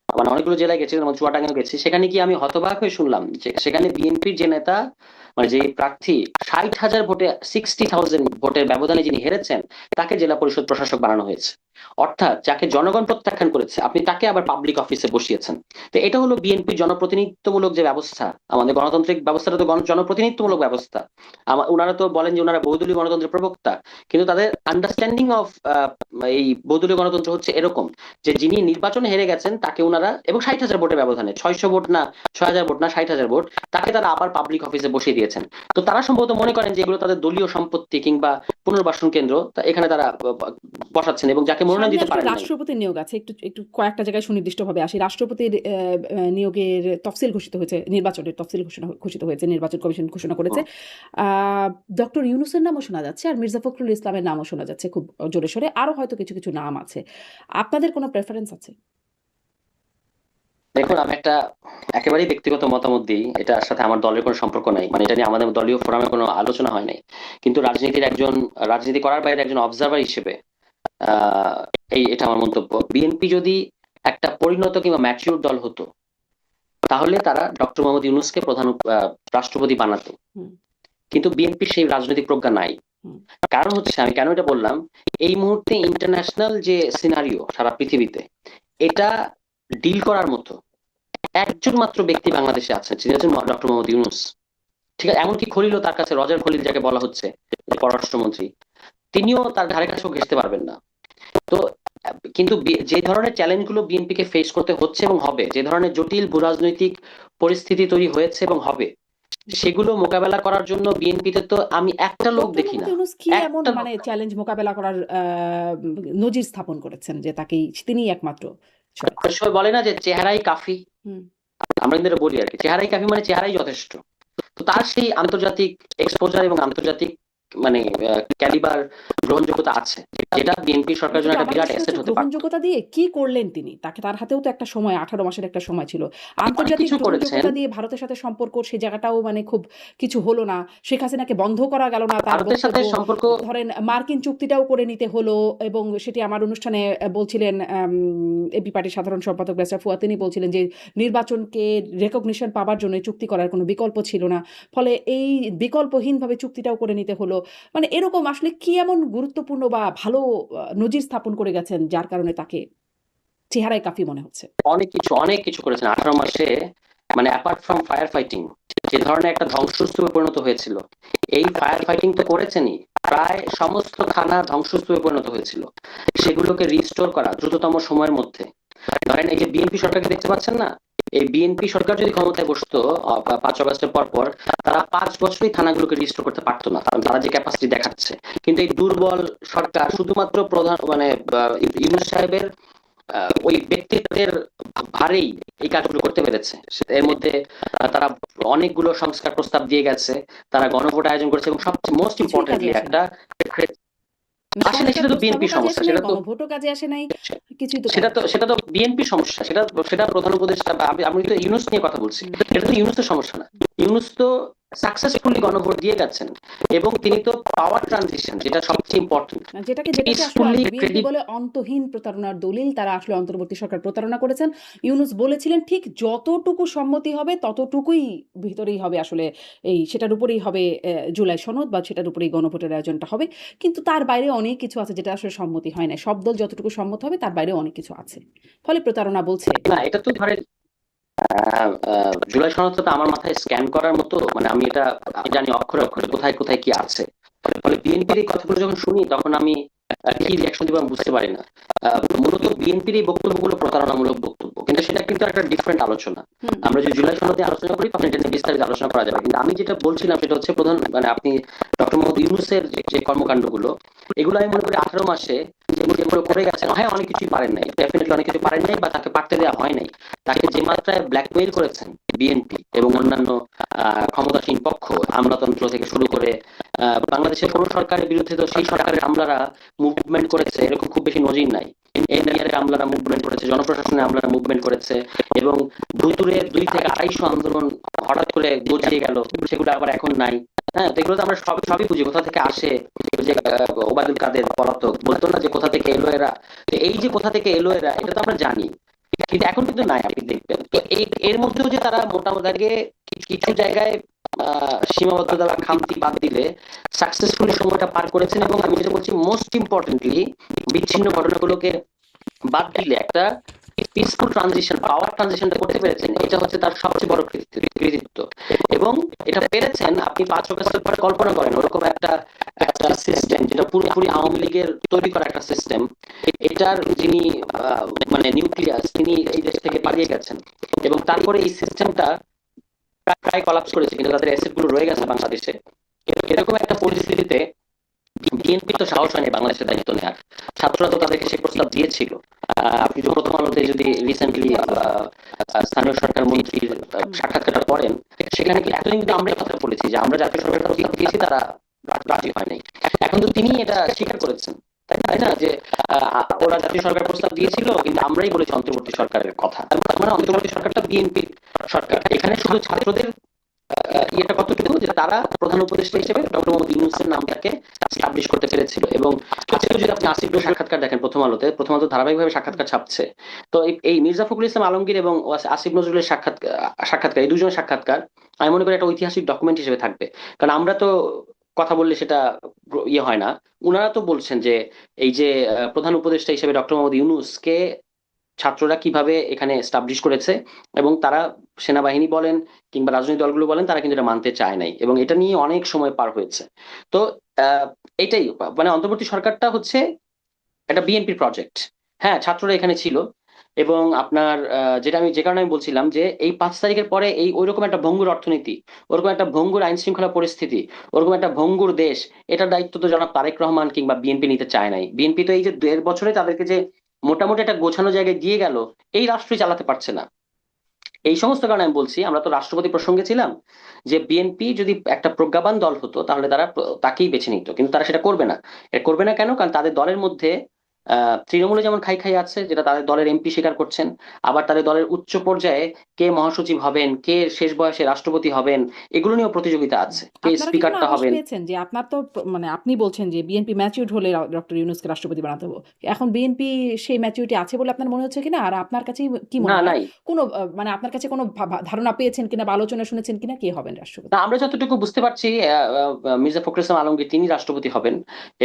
মানে অনেকগুলো জেলায় গেছি, যেমন চুয়াডাঙ্গাও গেছি। সেখানে কি আমি হতবাক হয়ে শুনলাম যে সেখানে বিএনপির যে নেতা, মানে যে প্রার্থী 60,000 ভোটে, 60,000 ভোটের ব্যবধানে যিনি হেরেছেন, তাকে জেলা পরিষদ প্রশাসক বানানো হয়েছে। অর্থাৎ যাকে জনগণ প্রত্যাখ্যান করেছে আপনি তাকে আবার পাবলিক অফিসে বসিয়েছেন। তো এটা হলো বিএনপির জনপ্রতিনিধিত্বমূলক যে ব্যবস্থা। আমাদের গণতান্ত্রিক ব্যবস্থাটা তো জনপ্রতিনিধিত্বমূলক ব্যবস্থা। ওনারা তো বলেন যে ওনারা বহুদলীয় গণতন্ত্রের প্রবক্তা, কিন্তু তাদের আন্ডারস্ট্যান্ডিং অফ এই বহুদলীয় গণতন্ত্র হচ্ছে এরকম যে যিনি নির্বাচনে হেরে গেছেন তাকে ওনারা, এবং 60,000 ভোটের ব্যবধানে, 600 ভোট না, 6,000 ভোট না, 60,000 ভোট, তাকে তারা আবার পাবলিক অফিসে বসিয়ে দিয়েছেন। তো তারা সম্ভবত মনে করেন যে এগুলো তাদের দলীয় সম্পত্তি কিংবা পুনর্বাসন কেন্দ্র, তা এখানে তারা বসাচ্ছেন, এবং যাকে মনোনয়ন সামনে দিতে আসলে পারেন নাই। রাষ্ট্রপতির নিয়োগ আছে, একটু একটু কয়েকটা জায়গায় সুনির্দিষ্টভাবে আসি। রাষ্ট্রপতির নিয়োগের তফসিল ঘোষিত হয়েছে, নির্বাচনের তফসিল ঘোষিত হয়েছে, নির্বাচন কমিশন ঘোষণা করেছে। ডক্টর ইউনূসের নামও শোনা যাচ্ছে, আর মির্জা ফখরুল ইসলামের নামও শোনা যাচ্ছে খুব জোরে সোরে, আরো হয়তো কিছু কিছু নাম আছে। আপনাদের কোনো প্রেফারেন্স আছে? দেখুন, আমি একটা একেবারেই ব্যক্তিগত মতামত দিই, এটার সাথে আমার দলের কোনো সম্পর্ক নাই, মানে এটা নিয়ে আমাদের দলীয় ফোরামে কোনো আলোচনা হয় নাই। কিন্তু রাজনীতি করার বাইরে একজন অবজারভার হিসেবে আহ এটা আমার মন্তব্য। বিএনপি যদি একটা পরিণত কিংবা ম্যাচিউর দল হতো, তাহলে তারা ডক্টর মোহাম্মদ ইউনূসকে প্রধান রাষ্ট্রপতি বানাতো। হুম, কিন্তু বিএনপির সেই রাজনৈতিক প্রজ্ঞা নাই। হুম। কারণ হচ্ছে, আমি কেন এটা বললাম, এই মুহূর্তে ইন্টারন্যাশনাল যে সিনারিও সারা পৃথিবীতে, এটা ডিল করার মতো একজন মাত্র ব্যক্তি বাংলাদেশে আছেন, যিনি হচ্ছেন ডক্টর মোহাম্মদ ইউনূস। ঠিক আছে, এমনকি খলিলও তার কাছে, রজার খলিল যাকে বলা হচ্ছে পররাষ্ট্রমন্ত্রী, তিনিও তার ধারে কাছেও ঘেঁষতে পারবেন না। তো কিন্তু যে ধরনের চ্যালেঞ্জ গুলো বিএনপি কে ফেস করতে হচ্ছে এবং হবে, যে ধরনের জটিল ভূরাজনৈতিক পরিস্থিতি তৈরি হয়েছে এবং হবে, সেগুলো মোকাবেলা করার জন্য বিএনপিতে তো আমি একটা লোক ডক্টর দেখি মোহাম্মদ না, ইউনূস কি এমন একটা মানে লোক। চ্যালেঞ্জ মোকাবেলা করার নজির স্থাপন করেছেন যে তিনিই একমাত্র চরিত্র? সবাই বলে না যে চেহারাই কাফি, হুম। আমরা কিন্তু এটা বলি আর কি, চেহারাই কাফি মানে চেহারাই যথেষ্ট। তো তার সেই আন্তর্জাতিক এক্সপোজার এবং আন্তর্জাতিক মানে ক্যালিবার, গ্রহণযোগ্যতা আছে, যেটা বিএনপি সরকারের জন্য কিন্তু একটা আমার বিরাট প্রশ্ন অ্যাসেট হচ্ছে, হতে পারত। গ্রহণযোগ্যতা দিয়ে কি করলেন তিনি? তার হাতেও তো একটা সময়, 18 মাসের একটা সময় ছিল। অনেক আন্তর্জাতিক কিছু করেছেন। গ্রহণযোগ্যতা দিয়ে ভারতের সাথে সম্পর্ক, সে জায়গাটাও মানে খুব কিছু হলো না। শেখ হাসিনাকে বন্ধ করা গেল না, তার ভারতের সাথে বক্তব্য। সম্পর্ক, ধরেন মার্কিন চুক্তিটাও করে নিতে হলো, এবং সেটি আমার অনুষ্ঠানে বলছিলেন এবি পার্টির সাধারণ সম্পাদক ব্যারিস্টার ফুয়াদ, তিনি বলছিলেন যে নির্বাচনকে রেকগনিশন পাবার জন্য চুক্তি করার কোনো বিকল্প ছিল না। ফলে এই বিকল্পহীনভাবে চুক্তিটাও করে নিতে হলো। মানে এরকম আসলে কি এমন গুরুত্বপূর্ণ বা ভালো নজির স্থাপন করে গেছেন যার কারণে তাকে চেহারায় কাফি মনে হচ্ছে? অনেক কিছু করেছেন 18 মাসে। মানে অ্যাপার্ট ফ্রম ফায়ার ফাইটিং, যে ধরনের একটা ধ্বংসস্তূপে পরিণত হয়েছিল, এই ফায়ার ফাইটিং তো করেছেনই। প্রায় সমস্ত থানা ধ্বংসস্তূপে পরিণত হয়েছিল, সেগুলোকে রিস্টোর করা দ্রুততম সময়ের মধ্যে। ধরেন এই যে বিএনপি সরকারকে দেখতে পাচ্ছেন না, এই বিএনপি সরকার যদি ক্ষমতায় বসতো 5 আগস্টের পর, তারা 5 বছরই থানাগুলোকে রিস্টোর করতে পারতো না, কারণ তারা যে ক্যাপাসিটি দেখাচ্ছে। কিন্তু এই দুর্বল সরকার শুধুমাত্র প্রধান মানে ইউনূস সাহেবের ওই ব্যক্তিত্বের ভারেই এই কাজগুলো করতে পেরেছে। এর মধ্যে তারা অনেকগুলো সংস্কার প্রস্তাব দিয়ে গেছে, তারা গণভোট আয়োজন করেছে, এবং সবচেয়ে মোস্ট কিছুই কাজে ইম্পর্টেন্টলি আসে নাই। একটা আসে না, সংস্কার সেটা তো প্রস্তাবও বিএনপি কাজে সমস্যা, আসে নাই, সেটা তো গণভোটও কাজে আসে নাই, কিছুই তো সেটা কাজে তো আসে নাই। সেটা তো বিএনপি সমস্যা, সেটা সেটা প্রধান উপদেষ্টা আমি তো ইউনূস নিয়ে কথা বলছি। হুম। এটা তো ইউনূসের সমস্যা না। ইউনূস তো সাকসেসফুলি গণভোট দিয়ে গেছেন, এবং তিনি তো পাওয়ার ট্রানজিশন, যেটা সবচেয়ে ইম্পর্টেন্ট, যেটাকে আসলে পিসফুলি বিএনপি বলে অন্তহীন প্রতারণার দলিল, তারা আসলে অন্তর্বর্তী সরকার প্রতারণা করেছেন। ইউনূস বলেছিলেন ঠিক যতটুকু সম্মতি হবে ততটুকুই ভিতরেই হবে আসলে, এই সেটার উপরেই হবে জুলাই সনদ, বা সেটার উপরেই গণভোটের আয়োজনটা হবে। কিন্তু তার বাইরে অনেক কিছু আছে যেটা আসলে সম্মতি হয় না। সব দল যতটুকু সম্মত হবে তার বাইরে অনেক কিছু আছে, ফলে প্রতারণা বলছে। না। এটা তো ধরেন জুলাই সনদটা তো আমার মাথায় স্ক্যান করার মতো, মানে আমি এটা জানি অক্ষরে অক্ষরে কোথায় কোথায় কি আছে। ফলে বিএনপির এই কথাগুলো যখন শুনি, তখন আমি কি রিয়াকশন দিব আমি বুঝতে পারি না। মূলত বিএনপির এই বক্তব্যগুলো প্রতারণামূলক বক্তব্য, কিন্তু সেটা কিন্তু একটা ডিফারেন্ট আলোচনা। হুম। আমরা যে জুলাই সনদে আলোচনা করি তখন এটা নিয়ে বিস্তারিত আলোচনা করা যাবে, কিন্তু আমি যেটা বলছিলাম সেটা হচ্ছে প্রধান, মানে আপনি ডক্টর মোহাম্মদ ইউনূসের যে কর্মকাণ্ডগুলো, এগুলো আমি মনে করি 18 মাসে যেগুলো করে গেছেন, হ্যাঁ অনেক কিছুই পারেন নাই, ডেফিনেটলি অনেক কিছু পারেন নাই, বা তাকে পারতে দেওয়া হয় নাই। তাকে যে মাত্রায় ব্ল্যাকমেইল করেছেন বিএনপি এবং অন্যান্য ক্ষমতাসীন পক্ষ, আমলাতন্ত্র থেকে শুরু করে, বাংলাদেশের কোন সরকারের বিরুদ্ধে তো সেই সরকারের আমলারা মুভমেন্ট করেছে এরকম খুব বেশি নজির নাই। এনডিআর এর আমলারা মুভমেন্ট করেছে, জনপ্রশাসনের আমলারা মুভমেন্ট করেছে, এবং ভুতুরে 2 থেকে 250 আন্দোলন হঠাৎ করে গজিয়ে গেল, সেগুলো আবার এখন নাই। হ্যাঁ, তো এগুলো তো আমরা সবই বুঝি কোথা থেকে আসে। ওই যে ওবায়দুল কাদের পলাতক বলতো না যে কোথা থেকে এলো এরা, তো এই যে কোথা থেকে এলো এরা এটা তো আমরা জানি, কিন্তু এখন কিন্তু নাই, আপনি দেখবেন। তো এর মধ্যেও যে তারা মোটামুটি আগে কিছু জায়গায় সীমাবদ্ধতা বা খামতি বাদ দিলে সাকসেসফুলি সময়টা পার করেছেন, এবং আমি যেটা বলছি মোস্ট ইম্পর্টেন্টলি বিচ্ছিন্ন ঘটনাগুলোকে বাদ দিলে একটা পিসফুল ট্রানজিশন, পাওয়ার ট্রানজিশনটা করতে পেরেছেন, এটা হচ্ছে তার সবচেয়ে বড় কৃতিত্ব। এবং এটা পেরেছেন আপনি 5 অগস্টের পরে কল্পনা করেন ওরকম একটা একটা সিস্টেম যেটা পুরোপুরি আওয়ামী লীগের তৈরি করা একটা সিস্টেম, এটার যিনি মানে নিউক্লিয়াস, তিনি এই দেশ থেকে পালিয়ে গেছেন, এবং তারপরে এই সিস্টেমটা প্রায় কলাপস করেছে, কিন্তু তাদের অ্যাসেট গুলো রয়ে গেছে বাংলাদেশে। এরকম একটা পরিস্থিতিতে বিএনপি তো সাহস হয়নি বাংলাদেশের দায়িত্ব নেওয়ার। ছাত্ররা তো তাদেরকে সেই প্রস্তাব দিয়েছিল। আপনি যদি প্রথম আলোতে যদি রিসেন্টলি স্থানীয় সরকার মন্ত্রীর সাক্ষাৎকারটা পড়েন, সেখানে কিন্তু এতদিন কিন্তু আমরা কথা বলেছি যে আমরা জাতীয় সরকার প্রস্তাব দিয়েছি, তারা রাজি হয় নাই। এখন তো তিনি এটা স্বীকার করেছেন, তাই না, যে ওরা জাতীয় সরকার প্রস্তাব দিয়েছিল কিন্তু আমরাই বলেছি অন্তর্বর্তী সরকারের কথা। তার মানে অন্তর্বর্তী সরকারটা বিএনপির সরকার। এখানে শুধু ছাত্রদের ইয়েটা কতটুকু যে তারা প্রধান উপদেষ্টা হিসেবে ডক্টর মোহাম্মদ ইউনূসের নামটাকে স্টাবলিশ করতে পেরেছিল। এবং আজকে যদি আপনি আসিফ নজরুলের সাক্ষাৎকার দেখেন, প্রথম আলো ধারাবাহিকভাবে সাক্ষাৎকার ছাপছে, তো এই মির্জা ফখরুল ইসলাম আলমগীর এবং আসিফ নজরুলের সাক্ষাৎকার, এই দুজনের সাক্ষাৎকার আমি মনে করি একটা ঐতিহাসিক ডকুমেন্ট হিসেবে থাকবে। কারণ আমরা তো কথা বললে সেটা ইয়ে হয় না, উনারা তো বলছেন যে এই যে প্রধান উপদেষ্টা হিসেবে ডক্টর মোহাম্মদ ইউনূসকে ছাত্ররা কিভাবে এখানে এস্টাবলিশ করেছে, এবং তারা সেনাবাহিনী বলেন কিংবা রাজনৈতিক দলগুলো বলেন, তারা কিন্তু এটা মানতে চায় নাই, এবং এটা নিয়ে অনেক সময় পার হয়েছে। তো আহ, এটাই মানে অন্তর্বর্তী সরকারটা হচ্ছে একটা বিএনপির প্রজেক্ট। হ্যাঁ, ছাত্ররা এখানে ছিল, এবং আপনার যে কারণে আমি বলছিলাম যে এই 5 তারিখের পরে এই ওইরকম একটা ভঙ্গুর অর্থনীতি, ওরকম একটা ভঙ্গুর আইন শৃঙ্খলা পরিস্থিতি, ওরকম একটা ভঙ্গুর দেশ, এটার দায়িত্ব তো জনাব তারেক রহমান কিংবা বিএনপি নিতে চায় নাই। বিএনপি তো এই যে 1.5 বছরে তাদেরকে যে মোটামুটি একটা গোছানো জায়গায় দিয়ে গেল, এই রাষ্ট্রই চালাতে পারছে না। এই সমস্ত কারণে আমি বলছি, আমরা তো রাষ্ট্রপতি প্রসঙ্গে ছিলাম, যে বিএনপি যদি একটা প্রজ্ঞাবান দল হতো তাহলে তারা তাকেই বেছে নিত, কিন্তু তারা সেটা করবে না। এটা করবে না কেন? কারণ তাদের দলের মধ্যে তৃণমূলে যেমন খাই খাই আছে, যেটা তাদের দলের এমপি স্বীকার করছেন, আবার তাদের দলের উচ্চ পর্যায়ে কে মহাসচিব হবেন, কে শেষ বয়সে রাষ্ট্রপতি হবেন, এগুলো নিয়েও প্রতিযোগিতা আছে, কে আপনারা কি কোনো স্পিকারটা আভাস হবেন। পেয়েছেন যে আপনার তো মানে আপনি বলছেন যে বিএনপি ম্যাচিউরড হলে ডক্টর ইউনূসকে রাষ্ট্রপতি বানাতে হবে, এখন বিএনপি সেই ম্যাচিউরিটি আছে বলে আপনার মনে হচ্ছে কিনা, আর আপনার কাছে কি মনে না, হয় নাই। কোনো মানে আপনার কাছে কোনো ধারণা পেয়েছেন কিনা বা আলোচনা শুনেছেন কিনা কে হবেন না, রাষ্ট্রপতি? আমরা যতটুকু বুঝতে পারছি মির্জা ফখরুল ইসলাম আলমগীর তিনি রাষ্ট্রপতি হবেন।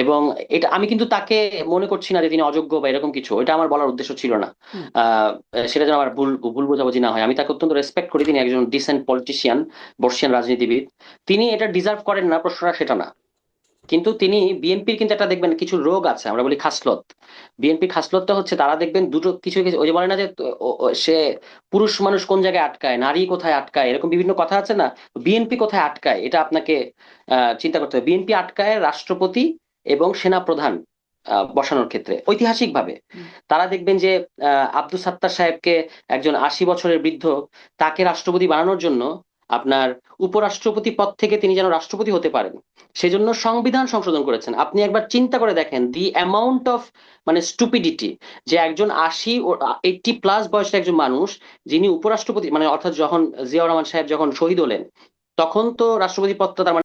এবং এটা আমি কিন্তু তাকে মনে করছি না যে তিনি অযোগ্য বা এরকম কিছু, এটা আমার বলার উদ্দেশ্য ছিল না। হুম। আহ, সেটা যেন আমার ভুল ভুল বোঝাবুঝি না হয়। আমি তাকে অত্যন্ত রেসপেক্ট করি, তিনি একজন ডিসেন্ট পলিটিশিয়ান, বর্ষিয়ান রাজনীতিবিদ। তিনি এটা ডিজার্ভ করেন না, প্রশ্নটা সেটা না। কিন্তু তিনি বিএনপির কিন্তু একটা দেখবেন কিছু রোগ আছে, আমরা বলি খাসলত। বিএনপি খাসলতটা হচ্ছে তারা দেখবেন দুটো কিছু কিছু, ওই যে বলে না যে সে পুরুষ মানুষ কোন জায়গায় আটকায়, নারী কোথায় আটকায়, এরকম বিভিন্ন কথা আছে না। বিএনপি কোথায় আটকায় এটা আপনাকে চিন্তা করতে হবে। বিএনপি আটকায় রাষ্ট্রপতি এবং সেনা প্রধান বসানোর ক্ষেত্রে ঐতিহাসিকভাবে। হুম। তারা দেখবেন যে আব্দুল সাত্তার সাহেবকে, একজন 80 বছরের বৃদ্ধ, তাকে রাষ্ট্রপতি বানানোর জন্য আপনার উপরাষ্ট্রপতি পদ থেকে তিনি যেন রাষ্ট্রপতি হতে পারেন, সেজন্য সংবিধান সংশোধন করেছেন। আপনি একবার চিন্তা করে দেখেন দি অ্যামাউন্ট অফ মানে স্টুপিডিটি, যে একজন 80 ও 80+ বয়সের একজন মানুষ, যিনি উপরাষ্ট্রপতি, মানে অর্থাৎ যখন জিয়াউর রহমান সাহেব যখন শহীদ হলেন, তখন তো রাষ্ট্রপতি পদটা তার মানে